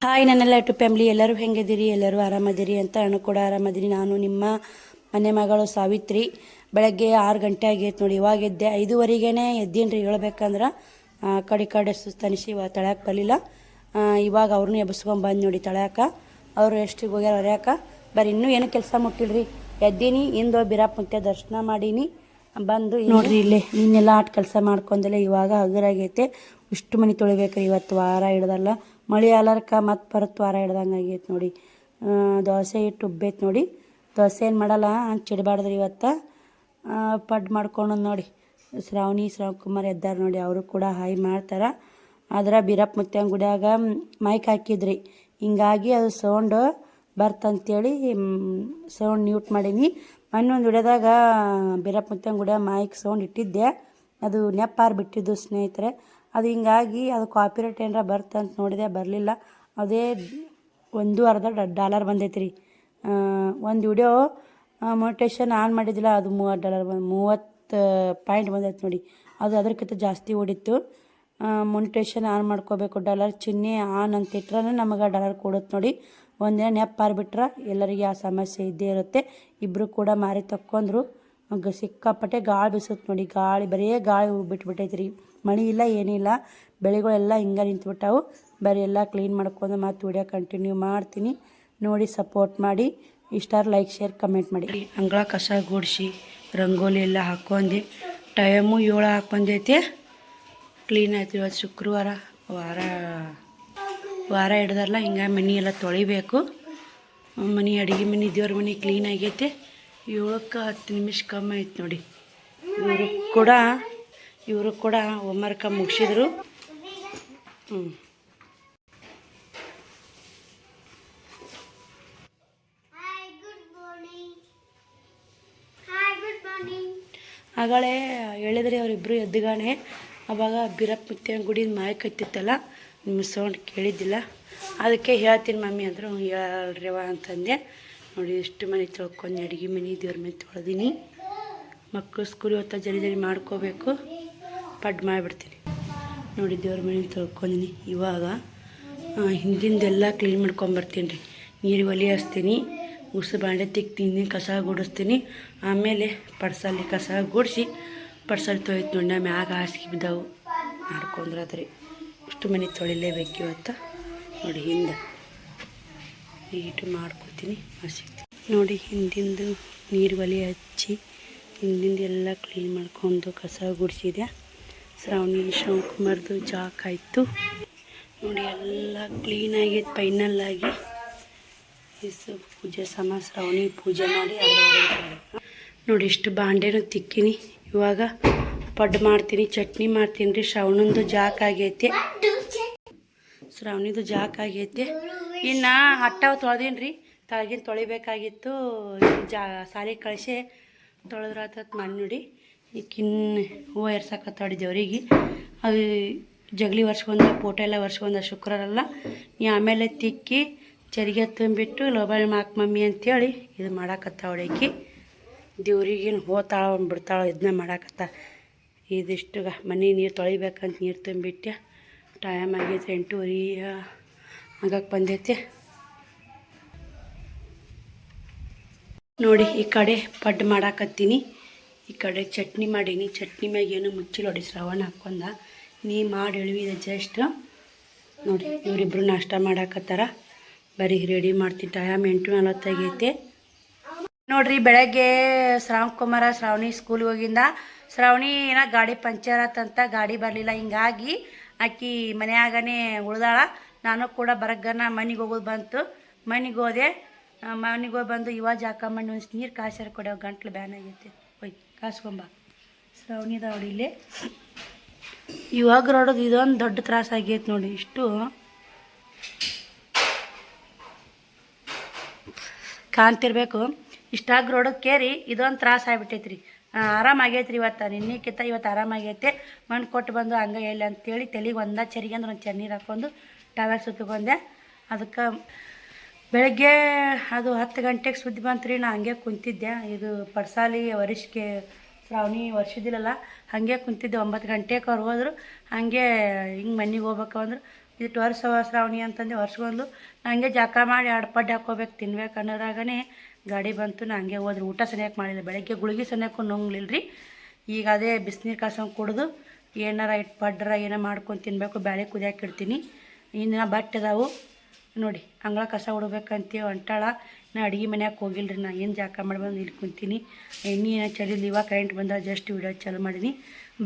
Hi ನನ್ನೆಲ್ಲ YouTube family ಎಲ್ಲರೂ ಹೆಂಗಿದ್ದೀರಿ, ಎಲ್ಲರೂ ಆರಾಮದಿರಿ ಅಂತ ನಾನು ಕೂಡ ಆರಾಮದಿರಿ. ನಾನು ನಿಮ್ಮ ಮನೆ ಮಗಳು ಸಾವಿತ್ರಿ. ಬೆಳಗ್ಗೆ 6 ಗಂಟೆ ಆಗೈತೆ ನೋಡಿ. ಇವಾಗ ಎದ್ದೆ 5:15ಗೆ ಎದ್ದೇನ್ರಿ. ಹೇಳ್ಬೇಕಂದ್ರೆ ಕಡೆ ಸುಸ್ತನಿಸಿ ತಳ್ಯಾಕೆ ಬರಲಿಲ್ಲ. ಇವಾಗ ಅವ್ರನ್ನೂ ಎಬ್ಸ್ಕೊಂಬಂದು ನೋಡಿ ತಳ್ಯಾಕ. ಅವರು ಎಷ್ಟಿಗೆ ಹೋಗ್ಯಾರ ಹೊರ್ಯಾಕ. ಬರೀ ಇನ್ನೂ ಏನು ಕೆಲಸ ಮುಟ್ಟಿಲ್ರಿ. ಎದ್ದೀನಿ ಇಂದು ಬಿರಾಪ್ ಮುತ್ತೆ ದರ್ಶನ ಮಾಡೀನಿ ಬಂದು ನೋಡ್ರಿ ಇಲ್ಲೇ ಇನ್ನೆಲ್ಲ ಆಟ ಕೆಲಸ ಮಾಡ್ಕೊಂಡಲೆ ಇವಾಗ ಹಗುರಾಗೈತೆ. ಇಷ್ಟು ಮನೆ ತೊಳಿಬೇಕ್ರಿ. ಇವತ್ತು ವಾರ ಹಿಡ್ದಲ್ಲ, ಮಳೆ ಆಲರ್ಕ ಮತ್ತು ಬರುತ್ತೆ ವಾರ ಹಿಡ್ದಂಗೆ ಆಗೈತೆ ನೋಡಿ. ದೋಸೆ ಇಟ್ಟು ಉಬ್ಬೈತೆ ನೋಡಿ. ದೋಸೆ ಏನು ಮಾಡಲ್ಲ ಹಂಗೆ ಚಿಡಬಾರ್ದ್ರಿ. ಇವತ್ತು ಪಡ್ ಮಾಡ್ಕೊಂಡು ನೋಡಿ ಶ್ರಾವಣಕುಮಾರ್ ಎದ್ದಾರ ನೋಡಿ. ಅವರು ಕೂಡ ಹಾಯ್ ಮಾಡ್ತಾರೆ. ಆದ್ರೆ ಬೀರಪ್ಪ ಮುತ್ಯಂಗ ಗುಡಿಯಾಗ ಮೈಕ್ ಹಾಕಿದ್ರಿ, ಹಿಂಗಾಗಿ ಅದು ಸೌಂಡು ಬರ್ತಂತೇಳಿ ಸೌಂಡ್ ಮ್ಯೂಟ್ ಮಾಡೀನಿ. ಮೊನ್ನೊಂದು ವಿಡಿಯೋದಾಗ ಬೀರಪ್ಪ ಮುತ್ಯಂಗ ಗುಡಿಯಾಗ ಮೈಕ್ ಸೌಂಡ್ ಇಟ್ಟಿದ್ದೆ, ಅದು ನೆಪ್ಪಾರು ಬಿಟ್ಟಿದ್ದು ಸ್ನೇಹಿತರೆ. ಅದು ಹಿಂಗಾಗಿ ಅದು ಕಾಪಿರೈಟ್ ಏನಾರ ಬರ್ತಂತ ನೋಡಿದೆ, ಬರಲಿಲ್ಲ. ಅದೇ $1.25 ಬಂದೈತೆ ರೀ. ಒಂದು ವಿಡಿಯೋ ಮೊನಿಟೇಷನ್ ಆನ್ ಮಾಡಿದ್ದಿಲ್ಲ, ಅದು $30 30 ಪಾಯಿಂಟ್ ಬಂದೈತೆ ನೋಡಿ. ಅದು ಅದಕ್ಕಿಂತ ಜಾಸ್ತಿ ಓಡಿತ್ತು. ಮೊನಿಟೇಷನ್ ಆನ್ ಮಾಡ್ಕೋಬೇಕು. ಡಾಲರ್ ಚಿಹ್ನೆ ಆನ್ ಅಂತ ಇಟ್ರೆ ನಮಗೆ ಡಾಲರ್ ಕೊಡುತ್ತೆ ನೋಡಿ. ಒಂದಿನ ನೆಪ್ಪಾರು ಬಿಟ್ರೆ ಎಲ್ಲರಿಗೆ ಆ ಸಮಸ್ಯೆ ಇದ್ದೇ ಇರುತ್ತೆ. ಇಬ್ಬರು ಕೂಡ ಮಾರಿ ತಕ್ಕೊಂಡ್ರು. ಸಿಕ್ಕಾಪಟ್ಟೆ ಗಾಳಿ ಬೀಸುತ್ತೆ ನೋಡಿ. ಬರೀ ಗಾಳಿ ಬಿಟ್ಬಿಟ್ಟೈತೆ ರೀ. ಮಳೆ ಇಲ್ಲ ಏನಿಲ್ಲ, ಬೆಳೆಗಳೆಲ್ಲ ಹಿಂಗೆ ನಿಂತ್ಬಿಟ್ಟಾವು. ಬರೀ ಎಲ್ಲ ಕ್ಲೀನ್ ಮಾಡ್ಕೊಂಡು ಮತ್ತು ವಿಡಿಯೋ ಕಂಟಿನ್ಯೂ ಮಾಡ್ತೀನಿ. ನೋಡಿ ಸಪೋರ್ಟ್ ಮಾಡಿ. ಇಷ್ಟಾರ ಲೈಕ್ ಶೇರ್ ಕಮೆಂಟ್ ಮಾಡಿ. ಅಂಗಳ ಕಸ ಗುಡಿಸಿ ರಂಗೋಲಿ ಎಲ್ಲ ಹಾಕ್ಕೊಂಡು ಟೈಮು 7 ಹಾಕ್ಬಂದೈತೆ. ಕ್ಲೀನ್ ಆಯ್ತು. ಇವತ್ತು ಶುಕ್ರವಾರ, ವಾರ ಹಿಡ್ದಲ್ಲ, ಹಿಂಗೆ ಮನೆ ಎಲ್ಲ ತೊಳಿಬೇಕು. ಮನೆ ಅಡುಗೆ ಮನೆ ದೇವ್ರ ಮನೆ ಕ್ಲೀನ್ ಆಗೈತೆ. 7ಕ್ಕೆ 10 ನಿಮಿಷ ಕಮ್ಮಿ ಐತೆ ನೋಡಿ. ಇವರು ಕೂಡ ಹೋಮ್ವರ್ಕ ಮುಗಿಸಿದ್ರು. ಆಗಳೇ ಹೇಳಿದ್ರಿ ಅವರಿಬ್ಬರು ಎದ್ದುಗಾನೆ. ಆವಾಗ ಬೀರಪ್ಪ ಮುತ್ಯಂಗ ಗುಡಿದ ಮಾಯಕ್ ಹತ್ತಿತ್ತಲ್ಲ, ನಿಮ್ಮ ಸೌಂಡ್ ಕೇಳಿದ್ದಿಲ್ಲ. ಅದಕ್ಕೆ ಹೇಳ್ತೀನಿ ಮಮ್ಮಿ ಅಂದರು. ಹೇಳ್ರಿವ ಅಂತಂದೆ ನೋಡಿ. ಇಷ್ಟು ಮನೆ ತೊಳ್ಕೊಂಡು ಅಡುಗೆ ಮನೆ ದೇವ್ರ ಮನೆ ತೊಳೆದೀನಿ. ಮಕ್ಕಳು ಸ್ಕೂಲ್ ಹೊತ್ತ ಜಲ್ದಿ ಮಾಡ್ಕೋಬೇಕು. ಪಡ್ ಮಾಡಿಬಿಡ್ತೀನಿ ನೋಡಿ. ದೇವ್ರ ಮನೆ ತೊಳ್ಕೊಂಡಿನಿ. ಇವಾಗ ಹಿಂದಿಂದೆಲ್ಲ ಕ್ಲೀನ್ ಮಾಡ್ಕೊಂಬರ್ತೀನಿ ರೀ. ನೀರು ಒಲೆ ಹಚ್ತೀನಿ, ಉಸು ಬಾಂಡೆ ತಿಕ್ತೀನಿ, ಕಸ ಗುಡಿಸ್ತೀನಿ. ಆಮೇಲೆ ಪಡ್ಸಲ್ಲಿ ಕಸ ಗುಡಿಸಿ ಪಡ್ಸಲ್ಲಿ ತೊಯ್ತು ನೋಡಿ. ಮ್ಯಾಗ ಹಾಸಿಗೆ ಬಿದ್ದಾವು ಮಾಡ್ಕೊಂಡ್ರದ್ರಿ. ಇಷ್ಟು ಮನೆ ತೊಳಿಲೇಬೇಕು ಇವತ್ತು ನೋಡಿ. ಹಿಂದೆ ನೀಟು ಮಾಡ್ಕೊತೀನಿ, ಸಿಗ್ತೀನಿ ನೋಡಿ. ಹಿಂದಿಂದು ನೀರು ಒಲೆ ಹಚ್ಚಿ ಹಿಂದಿಂದೆಲ್ಲ ಕ್ಲೀನ್ ಮಾಡ್ಕೊಂಡು ಕಸ ಗುಡಿಸಿದೆ. ಶ್ರಾವಣಕುಮಾರ್ದು ಜಾಕಾಯ್ತು ನೋಡಿ. ಎಲ್ಲ ಕ್ಲೀನಾಗೈತೆ ಫೈನಲ್ಲಾಗಿ. ಪೂಜೆ ಶ್ರಾವಣಿ ಪೂಜೆ ಮಾಡಿ ನೋಡಿ. ಇಷ್ಟು ಬಾಂಡೆನೂ ತಿಕ್ಕಿನಿ. ಇವಾಗ ಪಡ್ಡು ಮಾಡ್ತೀನಿ, ಚಟ್ನಿ ಮಾಡ್ತೀನಿ ರೀ. ಶ್ರಾವಣಂದು ಜಾಕಾಗೈತೆ, ಶ್ರಾವಣಿದು ಜಾಕಾಗೈತೆ. ಇನ್ನು ಹಟ್ಟವು ತೊಳೆದೀನಿ ರೀ. ತಳಗಿನ ತೊಳಿಬೇಕಾಗಿತ್ತು. ಸಾಲಿ ಕಳಿಸಿ ತೊಳೆದ್ರಾತತ್ ಮಾಡಿ ನೋಡಿ. ಈಗಿನ್ನು ಹೂವು ಎರ್ಸಕತ್ತಾಡಿ ದೇವ್ರಿಗೆ. ಅದು ಜಗಲಿ ಒರ್ಸ್ಕೊಂಡ, ಫೋಟೋ ಎಲ್ಲ ಒರ್ಸ್ಕೊಂಡ ಶುಕ್ರವಾರಲ್ಲ. ಆಮೇಲೆ ತಿಕ್ಕಿ ಚರಿಗೆ ತುಂಬಿಟ್ಟು ಲೋಬಾಣಿ ಮಾಕ್ ಮಮ್ಮಿ ಅಂತೇಳಿ ಇದು ಮಾಡಾಕತ್ತಾವಳಕಿ. ದೇವ್ರಿಗೇನು ಹೋತಾಳ ಬಿಡ್ತಾಳ, ಇದನ್ನ ಮಾಡಾಕತ್ತ. ಇದಿಷ್ಟು ಮನೆ ನೀರು ತೊಳಿಬೇಕಂತ ನೀರು ತುಂಬಿಟ್ಟೆ. ಟೈಮ್ ಆಗೈತೆ 8:30 ಆಗಕ್ಕೆ ಬಂದೈತೆ ನೋಡಿ. ಈ ಕಡೆ ಪಡ್ಡು ಮಾಡಾಕತ್ತೀನಿ, ಈ ಕಡೆ ಚಟ್ನಿ ಮಾಡೀನಿ. ಚಟ್ನಿ ಮ್ಯಾಗ ಏನು ಮುಚ್ಚಿಲ್ಲ ನೋಡಿ. ಶ್ರವಣ ಹಾಕ್ಕೊಂಡ ನೀ ಮಾಡಿ ಇಳಿವಿದೆ ಜಸ್ಟ್ ನೋಡಿ. ಇವರಿಬ್ಬರು ನಾಷ್ಟ ಮಾಡಾಕತ್ತಾರ. ಬರೀ ರೆಡಿ ಮಾಡ್ತೀನಿ. ಟೈಮ್ 8:40 ಆಗೈತೆ ನೋಡ್ರಿ. ಬೆಳಗ್ಗೆ ಶ್ರಾವಣಿ ಸ್ಕೂಲ್ಗೆ ಹೋಗಿಂದ. ಶ್ರಾವಣಿ ಏನೋ ಗಾಡಿ ಪಂಚರ್ ಆತಂತ, ಗಾಡಿ ಬರಲಿಲ್ಲ. ಹಿಂಗಾಗಿ ಆಕಿ ಮನೆಯಾಗನೇ ಉಳ್ದಾಳ. ನಾನು ಕೂಡ ಬರಗನ ಮನೆಗೆ ಹೋಗೋದು ಬಂತು. ಮನೆಗೆ ಹೋದೆ. ಮನೆಗೆ ಹೋಗಿ ಬಂದು ಇವಾಗ ಜಾಕಮ್ಮಣ್ಣು ಒಂದು ನೀರು ಕಾಸಾರ ಕೊಡೋ. ಗಂಟ್ಲು ಬ್ಯಾನ್ ಆಗೈತೆ. ಹೋಯ್ ಕಾಸ್ಕೊಂಬ. ಶ್ರಾವಣಿದ ಹೊಡಿಲೆ. ಇವಾಗ ರೋಡೋದು ಇದೊಂದು ದೊಡ್ಡ ತ್ರಾಸ ಆಗೈತೆ ನೋಡಿ. ಇಷ್ಟು ಕಾಣ್ತಿರ್ಬೇಕು. ಇಷ್ಟಾಗಿ ರೋಡಕ್ಕೆ ಕೇರಿ ಇದೊಂದು ತ್ರಾಸ ಆಗಿಬಿಟ್ಟೈತೆ ರೀ. ಆರಾಮಾಗೈತೆ ರೀ ಇವತ್ತು. ನಿನ್ನೆಕ್ಕಿಂತ ಇವತ್ತು ಆರಾಮಾಗೈತೆ. ಮಣ್ಣು ಕೊಟ್ಟು ಬಂದು ಹಂಗೆ ಎಲ್ಲಿ ಅಂತೇಳಿ ತಲೆಗೆ ಒಂದ ಚರಿಗೆ ಅಂದ್ರೆ ಒಂದು ಚನ್ನೀರು ಹಾಕ್ಕೊಂಡು ಟವಲ್ ಸುತ್ತಕೊಂಡೆ. ಅದಕ್ಕೆ ಬೆಳಗ್ಗೆ ಅದು 10 ಗಂಟೆಗೆ ಸುದ್ದಿ ಬಂತು ರೀ. ನಾ ಹಂಗೆ ಕುಂತಿದ್ದೆ. ಇದು ಪಡ್ಸಾಲಿ ವರ್ಷಕ್ಕೆ ಶ್ರಾವಣಿ ವರ್ಷದಿಲ್ಲಲ್ಲ, ಹಾಗೆ ಕುಂತಿದ್ದೆ. 9 ಗಂಟೆಗೆ ಅವ್ರು ಹೋದ್ರು. ಹಾಗೆ ಹಿಂಗೆ ಮನೆಗೆ ಹೋಗ್ಬೇಕು ಅಂದ್ರೆ ಇದು ಶ್ರಾವಣಿ ಅಂತಂದು ವರ್ಷಗೊಂದು ನನಗೆ ಜಳಕ ಮಾಡಿ ಎರಡು ಪಡ್ಡು ಹಾಕೋಬೇಕು ತಿನ್ಬೇಕು ಅನ್ನೋದ್ರಾಗನೇ ಗಾಡಿ ಬಂತು. ನಾನು ಹಂಗೆ ಹೋದ್ರೆ ಊಟ ಸರಿಯಾಗಿ ಮಾಡಿಲ್ಲ. ಬೆಳಗ್ಗೆ ಗುಳಿಗೆ ಸರಿಯಾಗಿ ನುಂಗ್ಲಿಲ್ಲ ರೀ. ಈಗ ಅದೇ ಬಿಸಿನೀರು ಕಾಸ್ಕೊಂಡು ಕುಡಿದು ಏನಾರ ಇಟ್ಟು ಪಡ್ರ ಏನೋ ಮಾಡ್ಕೊಂಡು ತಿನ್ನಬೇಕು. ಬ್ಯಾಳೆ ಕುದಿಯಾಕೆ ಇಡ್ತೀನಿ. ಇನ್ನಿನ ಬಟ್ಟೆ ಅದಾವು ನೋಡಿ, ಅಂಗಳ ಕಸ ಹೊಡ್ಬೇಕಂತೀವಿ ಹೊಂಟಾಳ. ನಾ ಅಡುಗೆ ಮನ್ಯಾಗೆ ಹೋಗಿಲ್ಲ ರೀ. ನಾ ಏನು ಜಳಕ ಮಾಡಿ ಬಂದು ಇಲ್ಲಿ ಕುಂತೀನಿ. ಎಣ್ಣೆ ಏನೋ ಚಳಿಲ್ಲ. ಇವಾಗ ಕರೆಂಟ್ ಬಂದ ಜಸ್ಟ್ ವಿಡಿಯೋ ಚಾಲು ಮಾಡೀನಿ.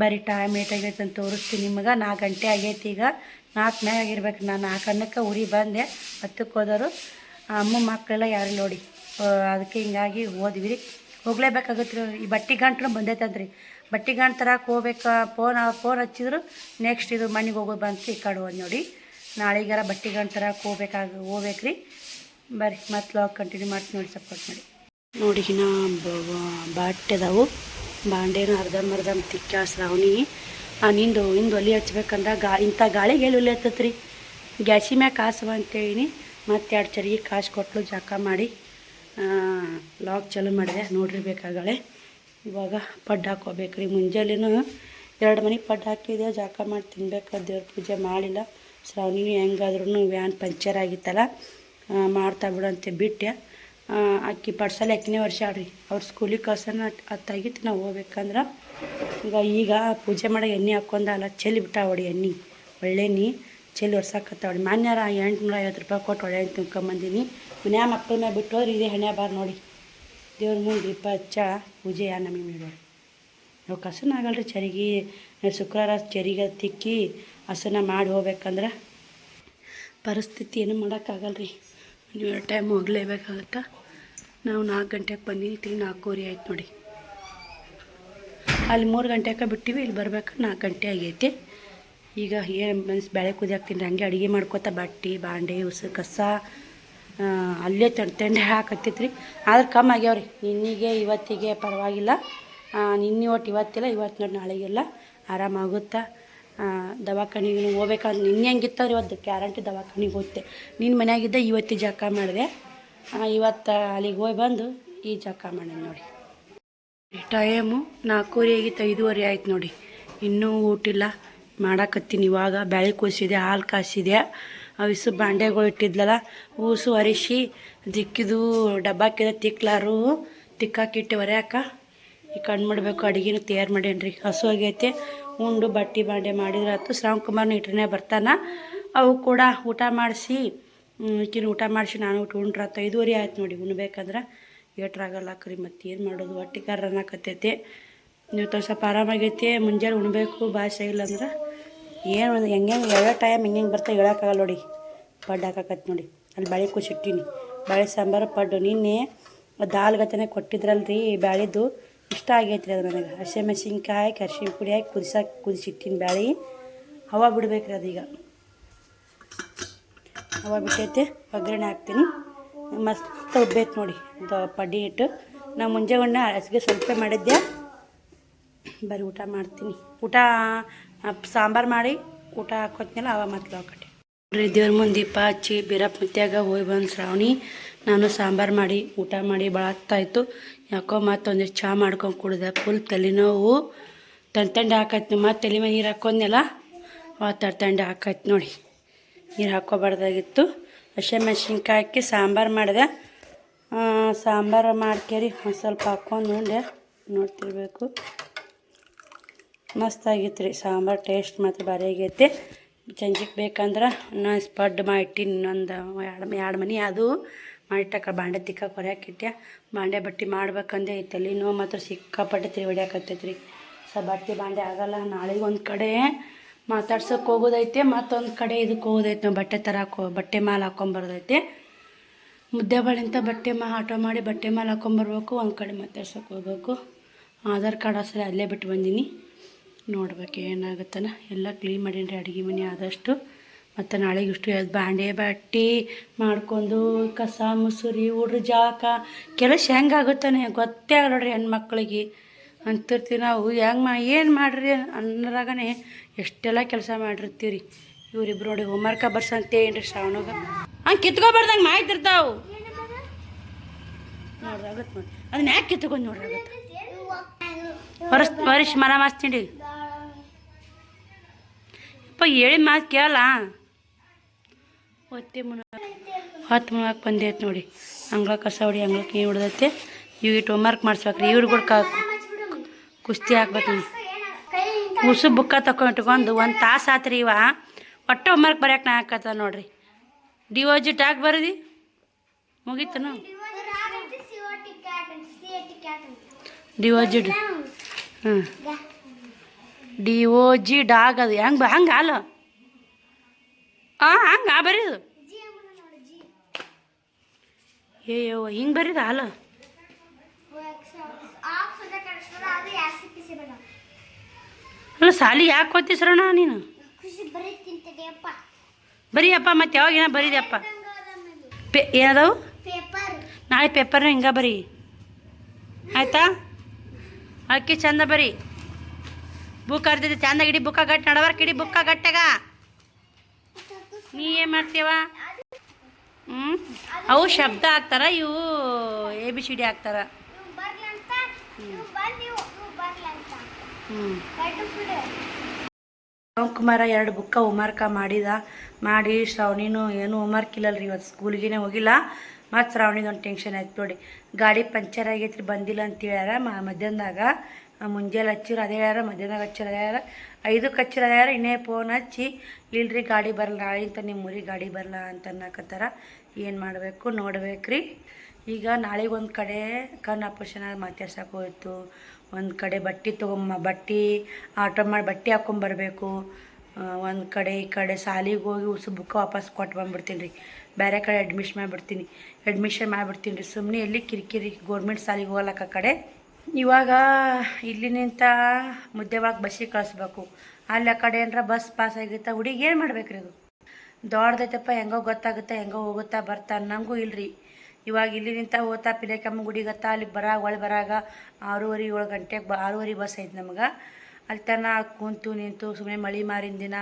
ಬರೀ ಟೈಮ್ ಏಟಾಗೈತೆ ಅಂತ ತೋರಿಸ್ತೀನಿ ನಿಮಗೆ. 4 ಗಂಟೆ ಆಗೈತಿ. ಈಗ 4 ಮ್ಯಾಗ ಆಗಿರ್ಬೇಕು. ನಾನು 4 ಅನ್ನಕ್ಕೆ ಊರಿಗೆ ಬಂದೆ. 10ಕ್ಕೆ ಹೋದರು. ಅಮ್ಮ ಮಕ್ಕಳೆಲ್ಲ ಯಾರು ನೋಡಿ. ಅದಕ್ಕೆ ಹಿಂಗಾಗಿ ಹೋದ್ವಿ ರೀ. ಹೋಗ್ಲೇಬೇಕಾಗತ್ತೆ ರೀ. ಈ ಬಟ್ಟೆ ಗಂಟು ಬಂದೈತದ್ರಿ. ಬಟ್ಟೆ ಗಂಟು ತರಕ್ಕೆ ಹೋಗ್ಬೇಕು. ಫೋನ್ ಹಚ್ಚಿದ್ರು. ನೆಕ್ಸ್ಟ್ ಇದು ಮನೆಗೆ ಹೋಗೋದು ಬಂತು. ಈ ಕಡೆ ಹೋದ್ ನೋಡಿ. ನಾಳೆಗಾರ ಬಟ್ಟೆ ಗಂಟು ತರಕ್ಕೆ ಹೋಗ್ಬೇಕು ರೀ. ಬರ್ರಿ ಮತ್ತೆ ಲಾಗ್ ಕಂಟಿನ್ಯೂ ಮಾಡ್ತೀನಿ ನೋಡಿ. ಸಪೋರ್ಟ್ ಮಾಡಿ ನೋಡಿ. ನಾ ಬಟ್ಟೆ ಅದಾವು. ಬಾಂಡೇನು ಅರ್ಧಂಬರ್ಧಂ ತಿಕ್ಕ ಶ್ರಾವಣಿ. ನಿಂದು ಒಲೆ ಹಚ್ಬೇಕಂದ್ರೆ ಇಂಥ ಗಾಳಿಗೆ ಎಲ್ಲಿ ಒಲೆ ಹತ್ತತ್ರಿ. ಗ್ಯಾಸಿ ಮ್ಯಾಗ ಕಾಸು ಅಂತೇಳಿನಿ. ಮತ್ತೆ 2 ಚರಿಗೆ ಕಾಸು ಕೊಟ್ಟಲು. ಜಳಕ ಮಾಡಿ ಲಾಗ್ ಚಾಲು ಮಾಡಿದೆ ನೋಡ್ರಿ. ಬೇಕಾಗಳೆ ಇವಾಗ ಪಡ್ಡು ಹಾಕೋಬೇಕ್ರಿ. ಮುಂಜಾನೆನೂ 2 ಮನೆಗೆ ಪಡ್ಡು ಹಾಕಿದೆ. ಜಳಕ ಮಾಡಿ ತಿನ್ಬೇಕು. ದೇವ್ರ ಪೂಜೆ ಮಾಡಿಲ್ಲ. ಶ್ರಾವಣಿ ಹೆಂಗಾದ್ರೂ ವ್ಯಾನ್ ಪಂಚರ್ ಆಗಿತ್ತಲ್ಲ, ಮಾಡ್ತಾ ಬಿಡಂತೆ ಬಿಟ್ಟೆ. ಅಕ್ಕಿ ಪಡ್ಸಲ್ಲಿ ಅಕ್ಕಿನೇ ವರ್ಷ ಆಡ್ರಿ. ಅವ್ರು ಸ್ಕೂಲಿಗೆ ಕಳ್ಸೋಣ ಅತ್ತಾಗಿತ್ತು. ನಾವು ಹೋಗ್ಬೇಕಂದ್ರೆ ಈಗ ಪೂಜೆ ಮಾಡೋ ಎಣ್ಣೆ ಹಾಕ್ಕೊಂಡಲ್ಲ ಚೆಲ್ಲಿ ಬಿಟ್ಟ ಹೊಡಿ. ಎಣ್ಣೆ ಒಳ್ಳೆ ಎಣ್ಣೆ ಚೆಲ್ಲಿ ಹೊಡ್ಸಕತ್ತಾವಡಿ. ಮಾನ್ಯಾರ 850 ರೂಪಾಯಿ ಕೊಟ್ಟು ಒಳ್ಳೆ ಎಣ್ಣೆ ತುಂಬ್ಕೊಂಬಂದೀನಿ. ಮನ್ಯಾಗ ಮಕ್ಕಳ ಮ್ಯಾಗ ಬಿಟ್ಟು ಹೋದ್ರೆ ಇದೇ ಹಣೆ ಬಾರ್ ನೋಡಿ. ದೇವ್ರ ಮುಂದೆ ದೀಪ ಹಚ್ಚ ಪೂಜೆ ನಮಗೆ ಮಾಡೋರು. ನಾವು ಕಸನ ಆಗಲ್ರಿ. ಚರಿಗೆ ಶುಕ್ರವಾರ ಚರಿಗೆ ತಿಕ್ಕಿ ಹಸನ ಮಾಡಿ ಹೋಗ್ಬೇಕಂದ್ರೆ ಪರಿಸ್ಥಿತಿ ಏನು ಮಾಡೋಕ್ಕಾಗಲ್ರಿ. ನೀವು ಟೈಮ್ ಹೋಗಲೇಬೇಕಾಗತ್ತಾ. ನಾವು 4 ಗಂಟೆಗೆ ಬಂದಿದ್ದೀವಿ. 4:15 ಆಯ್ತು ನೋಡಿ. ಅಲ್ಲಿ 3 ಗಂಟೆಗೆ ಬಿಟ್ಟಿವಿ. ಇಲ್ಲಿ ಬರ್ಬೇಕು 4 ಗಂಟೆ ಆಗೈತಿ. ಈಗ ಏನು ಬೇಳೆ ಕುದಿಯಾಕ್ತೀನಿ. ಹಂಗೆ ಅಡುಗೆ ಮಾಡ್ಕೊತ ಬಟ್ಟೆ ಬಾಂಡೆ ಉಸು ಕಸ ಅಲ್ಲೇ ತಂಡೆ ಹಾಕತ್ತೈತ್ರಿ. ಆದ್ರೆ ಕಮ್ಮಿ ಆಗ್ಯಾವ್ರಿ. ನಿನ್ನೆಗೆ ಇವತ್ತಿಗೆ ಪರವಾಗಿಲ್ಲ. ನಿನ್ನೆ ಒಟ್ಟು ಇವತ್ತಿಲ್ಲ. ಇವತ್ತು ನೋಡಿ ನಾಳೆಗೆಲ್ಲ ಆರಾಮಾಗುತ್ತಾ. ದವಾಖಾನೆಗೆ ಹೋಗ್ಬೇಕಂದ್ರೆ ನಿನ್ನೆ ಹೆಂಗಿತ್ತವ್ರು ಇವತ್ತು ಗ್ಯಾರಂಟಿ ದವಾಖಾನೆಗೆ ಹೋಗ್ತೆ. ನಿನ್ನ ಮನೆಯಾಗಿದ್ದ ಇವತ್ತು ಜಳಕ ಮಾಡಿದೆ. ಇವತ್ತು ಅಲ್ಲಿಗೆ ಹೋಗಿ ಬಂದು ಈ ಜಳಕ ಮಾಡಿ ನೋಡಿ. ಟೈಮು 4:15 ಆಗಿತ್ತು. 5:15 ಆಯ್ತು ನೋಡಿ. ಇನ್ನೂ ಊಟಿಲ್ಲ. ಮಾಡಾಕತ್ತೀನಿ. ಇವಾಗ ಬ್ಯಾಳೆ ಕೂಸಿದೆ, ಹಾಲು ಕಾಸಿದೆ. ಅವಿಸು ಬಾಂಡೆಗಳು ಇಟ್ಟಿದ್ಲಲ್ಲ ಊಸು ಅರಿಶಿ ದಿಕ್ಕಿದು ಡಬ್ಬಾಕಿದ ತಿಕ್ಲಾರು ತಿಕ್ಕಾಕಿಟ್ಟು ಹೊರ್ಯಾಕ ಈ ಕಣ್ಣು ಮಾಡಬೇಕು. ಅಡುಗೆನೂ ತಯಾರು ಮಾಡೇನ್ರಿ. ಹಸು ಆಗೈತೆ. ಉಂಡು ಬಟ್ಟೆ ಬಾಂಡೆ ಮಾಡಿದ್ರೆ ಆಯ್ತು. ಶ್ರಾವಣಕುಮಾರ್ನ ಇಟ್ರೇ ಬರ್ತಾನೆ. ಅವು ಕೂಡ ಊಟ ಮಾಡಿಸಿ ಈಕಿನ ಊಟ ಮಾಡಿಸಿ ನಾನು ಊಟ ಉಂಡ್ರೆ 5:15 ಆಯ್ತು ನೋಡಿ. ಉಣ್ಬೇಕಂದ್ರೆ ಏಟ್ರಾಗಲ್ಲ ಕರಿ. ಮತ್ತು ಏನು ಮಾಡೋದು. ಹೊಟ್ಟಿಗಾರ ಅನ್ನಕತ್ತೈತೆ. ನೀವು ಸ್ವಲ್ಪ ಆರಾಮಾಗೈತೆ. ಮುಂಜಾನೆ ಉಣ್ಬೇಕು. ಭಾಷೆ ಇಲ್ಲಂದ್ರೆ ಏನು ಹೆಂಗೆ ಯಾವ ಟೈಮ್ ಹೆಂಗೆ ಬರ್ತಾ ಹೇಳೋಕ್ಕಾಗಲ್ಲ ನೋಡಿ. ಪಡ್ಡು ಹಾಕಕತ್ತೆ ನೋಡಿ. ಅಲ್ಲಿ ಬ್ಯಾಳೆ ಕೂಸಿಟ್ಟಿನಿ. ಬ್ಯಾಳೆ ಸಾಂಬಾರು ಪಡ್ಡು ನಿನ್ನೆ ದಾಲ್ಗತನೇ ಕೊಟ್ಟಿದ್ರಲ್ರಿ. ಬ್ಯಾಳಿದ್ದು ಇಷ್ಟ ಆಗೈತ್ರಿ ಅದು ನನಗೆ. ಹಸಿಮೆಣಸಿನ್ಕಾಯಿ ಅರಿಶಿನ ಪುಡಿ ಹಾಕಿ ಕುದಿಸಿಟ್ಟಿನಿ. ಬ್ಯಾಳೆ ಹವಾ ಬಿಡ್ಬೇಕ್ರಿ. ಅದೀಗ ಹವಾ ಬಿಟ್ಟೈತೆ. ಒಗ್ಗರಣೆ ಹಾಕ್ತೀನಿ. ಮಸ್ತ್ ಉಬ್ಬೈತೆ ನೋಡಿ ಪಡ್ಡಿ ಇಟ್ಟು. ನಾವು ಮುಂಜಾನೆ ಹಸಿಗೆ ಸ್ವಲ್ಪ ಮಾಡಿದ್ದೆ. ಬರೀ ಊಟ ಮಾಡ್ತೀನಿ. ಊಟ ಸಾಂಬಾರು ಮಾಡಿ ಊಟ ಹಾಕೋತ್ನಲ್ಲ ಅವ ಮತ್ತೆ ಹಾಕಟ್ಟೆ ನೋಡ್ರಿ. ದೇವ್ರ ಮುಂದೆ ದೀಪ ಹಚ್ಚಿ ಬೀರಪ್ಪ ಮುತ್ಯಾಗ ಹೋಗಿ ಬಂದು ಶ್ರಾವಣಿ ನಾನು ಸಾಂಬಾರು ಮಾಡಿ ಊಟ ಮಾಡಿ ಭಾಳ ಹೊತ್ತಾಯಿತು. ಯಾಕೋ ಮತ್ತೆ ಒಂದಿಷ್ಟು ಚಹಾ ಮಾಡ್ಕೊಂಡು ಕುಡಿದೆ. ಫುಲ್ ತಲೆನೋವು ತಂಡೆ ಹಾಕೈತಿ. ಮತ್ತು ತಲೆ ಮೇಲೆ ನೀರು ಹಾಕೊಂಡ್ನಲ್ಲ ತಂಡೆ ಹಾಕೈತಿ ನೋಡಿ. ನೀರು ಹಾಕ್ಕೋಬಾರ್ದಾಗಿತ್ತು. ಹಸಿಮೆಣ್ಸಿನ್ಕಾಯಿ ಹಾಕಿ ಸಾಂಬಾರು ಮಾಡಿದೆ. ಸಾಂಬಾರು ಮಾಡ್ಕೇರಿ ಒಂದು ಸ್ವಲ್ಪ ಹಾಕ್ಕೊಂಡು ಉಂಡೆ ನೋಡ್ತಿರ್ಬೇಕು. ಮಸ್ತಾಗಿತ್ತು ರೀ ಸಾಂಬಾರು. ಟೇಸ್ಟ್ ಮಾತ್ರ ಭಾರಿ ಆಗೈತೆ. ಸಂಜೆಗೆ ಬೇಕಂದ್ರೆ ಇನ್ನೊಂದು ಪಡ್ಡು ಮಾಡಿಟ್ಟು ಇನ್ನೊಂದು 2 ಮನೆ ಅದು ಮಾಡಿಟ್ಟಕ್ಕ ಬಾಂಡೆ ತಿಕ್ಕಕ್ಕೆ ಹೊರ್ಯಾಕಿಟ್ಟೆ. ಬಾಂಡೆ ಬಟ್ಟೆ ಮಾಡ್ಬೇಕಂದೆ ಈ ತಲೆನೋವು ಮಾತ್ರ ಸಿಕ್ಕಾಪಟ್ಟೆ ತಿಳಿ ಹೊಡ್ಯಾಕತ್ತೈತೆ ರೀ. ಬಟ್ಟೆ ಬಾಂಡೆ ಆಗಲ್ಲ. ನಾಳೆಗೆ ಒಂದು ಕಡೆ ಮಾತಾಡ್ಸೋಕೆ ಹೋಗೋದೈತೆ. ಮತ್ತೊಂದು ಕಡೆ ಇದಕ್ಕೆ ಹೋಗೋದೈತೆ. ನಾವು ಬಟ್ಟೆ ಬಟ್ಟೆ ಮಾಲು ಹಾಕ್ಕೊಂಬರ್ದೈತೆ. ಮುದ್ದೆಬಾಳಿಂತ ಬಟ್ಟೆ ಆಟೋ ಮಾಡಿ ಬಟ್ಟೆ ಮಾಲು ಹಾಕ್ಕೊಂಬರ್ಬೇಕು. ಒಂದು ಕಡೆ ಮಾತಾಡ್ಸೋಕೆ ಹೋಗ್ಬೇಕು. ಆಧಾರ್ ಕಾರ್ಡ್ ಅಸಲಿ ಅಲ್ಲೇ ಬಿಟ್ಟು ಬಂದೀನಿ. ನೋಡ್ಬೇಕು ಏನಾಗುತ್ತಾನ. ಎಲ್ಲ ಕ್ಲೀನ್ ಮಾಡೀನಿ ಅಡುಗೆ ಮನೆ ಆದಷ್ಟು. ಮತ್ತು ನಾಳೆಗೆ ಇಷ್ಟು ಬಾಂಡೆ ಬಟ್ಟೆ ಮಾಡ್ಕೊಂಡು ಕಸ ಮುಸುರಿ ಹುಡ್ರು ಜಾಕ ಕೆಲಸ ಹೆಂಗಾಗುತ್ತಾನೆ ಗೊತ್ತೇ ಆಗಲ್ಲ ನೋಡ್ರಿ. ಹೆಣ್ಮಕ್ಳಿಗೆ ಅಂತಿರ್ತೀವಿ ನಾವು. ಏನು ಮಾಡಿರಿ ಅನ್ನೋರಾಗನೇ ಎಷ್ಟೆಲ್ಲ ಕೆಲಸ ಮಾಡಿರ್ತೀವಿ ರೀ. ಇವರಿಬ್ರು ನೋಡಿ ಹೋಮ್ವರ್ಕ ಬರ್ಸಂತೆ ಏನ್ರಿ ಶ್ರಾವಣಗ ಹಂಗೆ ಕಿತ್ಕೊಬಾರ್ದಂಗೆ ಮಾಯ್ತಿರ್ತಾವೆ ನೋಡ್ರಿ. ಆಗುತ್ತೆ ನೋಡಿ. ಅದನ್ನ ಯಾಕೆ ಕಿತ್ಕೊಂಡು ನೋಡ್ರಿ ಆಗುತ್ತೆ. ವರ್ಷ ಮರ ಮಾಸ್ತೀನಿ ಅಪ್ಪ ಹೇಳಿ ಮಾತು ಕೇಳಲ್ಲ. ಒತ್ತಿ ಹತ್ತು ಮುಳಕ್ಕೆ ಬಂದೈತೆ ನೋಡಿ. ಅಂಗಳ ಕಸ ಹೊಡಿ, ಅಂಗಳಕ್ಕೆ ನೀರು ಹೊಡೆದೈತೆ. ಇವಿಟ್ಟು ಹೋಮ್ವರ್ಕ್ ಮಾಡಿಸ್ಬೇಕ್ರಿ. ಇವ್ರುಗಳು ಕುಸ್ತಿ ಹಾಕ್ಬೇಕು. ಉಸು ಬುಕ್ಕ ತಗೊಂಡು ಒಂದು ತಾಸು ಆತ್ರಿ. ಇವ ಒಟ್ಟು ಹೋಮ್ವರ್ಕ್ ಬರ್ಯಾಕೆ ನಾ ಹಾಕತ್ತ ನೋಡ್ರಿ. ಡಿವೋಜಿಟ್ ಹಾಕಿ ಬರದಿ ಮುಗೀತನು. ಡಿವೋಜಿಡ್ ಡಿಒಜಿ ಡಾಗ್ ಅದು ಹಂಗೆ ಹಾಲು ಹಂಗೆ ಬರೀದು ಏಯೋ ಹಿಂಗೆ ಬರೀದು ಹಾಲು. ಅಲ್ಲ ಸಾಲಿ ಯಾಕೆ ಓದ್ತಿ ಸರಣ ನೀನು? ಬರೀ ಅಪ್ಪ ಮತ್ತೆ ಯಾವಾಗ ಬರೀದಪ್ಪ ಏನದವು ನಾಳೆ ಪೇಪರ್ನ ಹಿಂಗೆ ಬರೀ ಆಯ್ತಾ. ಅಕ್ಕಿ ಚಂದ ಬರೀ. ಬುಕ್ ಅರ್ದಿದ್ದು ಚಂದ ಗಿಡಿ ಬುಕ್ಕ ಗಟ್ಟಿ ನಡವರ್ ಕಿಡಿ ಬುಕ್ಕ ಗಟ್ಟಾಗ. ನೀ ಏನು ಮಾಡ್ತೀವ? ಅವು ಶಬ್ದ ಹಾಕ್ತಾರ, ಇವು ABCD ಹಾಕ್ತಾರ. ಕುಮಾರ 2 ಬುಕ್ಕ ಹೋಮ್ವರ್ಕ ಮಾಡಿ ಶ್ರಾವಣಿನೂ ಏನು ಹೋಮ್ವರ್ಕ್ ಇಲ್ಲಲ್ರಿ. ಇವತ್ತು ಸ್ಕೂಲ್ಗೇ ಹೋಗಿಲ್ಲ. ಮತ್ತು ಶ್ರಾವಣಿದೊಂದು ಟೆನ್ಷನ್ ಆಯ್ತು ನೋಡಿ. ಗಾಡಿ ಪಂಚರ್ ಆಗೈತ್ರಿ, ಬಂದಿಲ್ಲ ಅಂತ ಹೇಳ್ಯಾರ. ಮಧ್ಯಾಹ್ನದಾಗ ಮುಂಜಾನೆ ಹಚ್ಚಿರು ಅದೇ ಹೇಳ್ಯಾರ, ಮಧ್ಯಾಹ್ನದಾಗ ಹಚ್ಚಿರು ಅದೇ ಹೇಳ್ಯಾರ, 5ಕ್ಕೆ ಹಚ್ಚಿರು ಅದೇ ಹೇಳ್ಯಾರ. ಇನ್ನೇ ಫೋನ್ ಹಚ್ಚಿ ಇಲ್ರಿ ಗಾಡಿ ಬರಲ್ಲ, ನಾಳೆಂತ ನಿಮ್ಮ ಊರಿಗೆ ಗಾಡಿ ಬರಲ್ಲ ಅಂತ ಅನ್ನಕತ್ತಾರ. ಏನು ಮಾಡಬೇಕು ನೋಡ್ಬೇಕ್ರಿ. ಈಗ ನಾಳೆಗೆ ಒಂದು ಕಡೆ ಕಣ್ಣು ಆಪರೇಷನ್ ಮಾತಾಡ್ಸಕ್ಕೆ ಹೋಯ್ತು. ಒಂದು ಕಡೆ ಬಟ್ಟೆ ಆಟೋ ಮಾಡಿ ಬಟ್ಟೆ ಹಾಕ್ಕೊಂಬರ್ಬೇಕು. ಒಂದು ಕಡೆ ಈ ಕಡೆ ಸಾಲಿಗೆ ಹೋಗಿ ಉಸು ಬುಕ್ಕ ವಾಪಸ್ ಕೊಟ್ಟು ಬಂದ್ಬಿಡ್ತೀನಿ ರೀ. ಬೇರೆ ಕಡೆ ಅಡ್ಮಿಷನ್ ಮಾಡಿಬಿಡ್ತೀನಿ ರೀ. ಸುಮ್ಮನೆ ಎಲ್ಲಿ ಕಿರಿಕಿರಿ ಗೋರ್ಮೆಂಟ್ ಸಾಲಿಗೆ ಹೋಗ್ಲಕ್ಕ ಕಡೆ. ಇವಾಗ ಇಲ್ಲಿ ನಿಂತ ಮುದ್ದೆವಾಗ ಬಸ್ಸಿಗೆ ಕಳಿಸ್ಬೇಕು. ಅಲ್ಲಿ ಆ ಕಡೆ ಏನಾರ ಬಸ್ ಪಾಸ್ ಆಗಿತ್ತಾ ಹುಡುಗಿ ಏನು ಮಾಡ್ಬೇಕ್ರಿ? ಅದು ದೊಡ್ಡದೈತಪ್ಪ, ಹೆಂಗೋ ಗೊತ್ತಾಗುತ್ತೆ, ಹೆಂಗೋ ಹೋಗುತ್ತಾ ಬರ್ತಾ ಅನ್ನಂಗೂ ಇಲ್ರಿ. ಇವಾಗ ಇಲ್ಲಿ ನಿಂತ ಹೋಗ್ತಾ ಪಿಲೇಕಮ್ಮ ಗುಡಿಗತ್ತ ಅಲ್ಲಿ ಬರಾಗ 6:30 7 ಗಂಟೆಗೆ 6:30 ಬಸ್ ಐತೆ ನಮ್ಗೆ. ಅಲ್ಲಿ ತನಕ ಕುಂತು ನಿಂತು ಸುಮ್ಮನೆ ಮಳೆ ಮಾರಿನ ದಿನ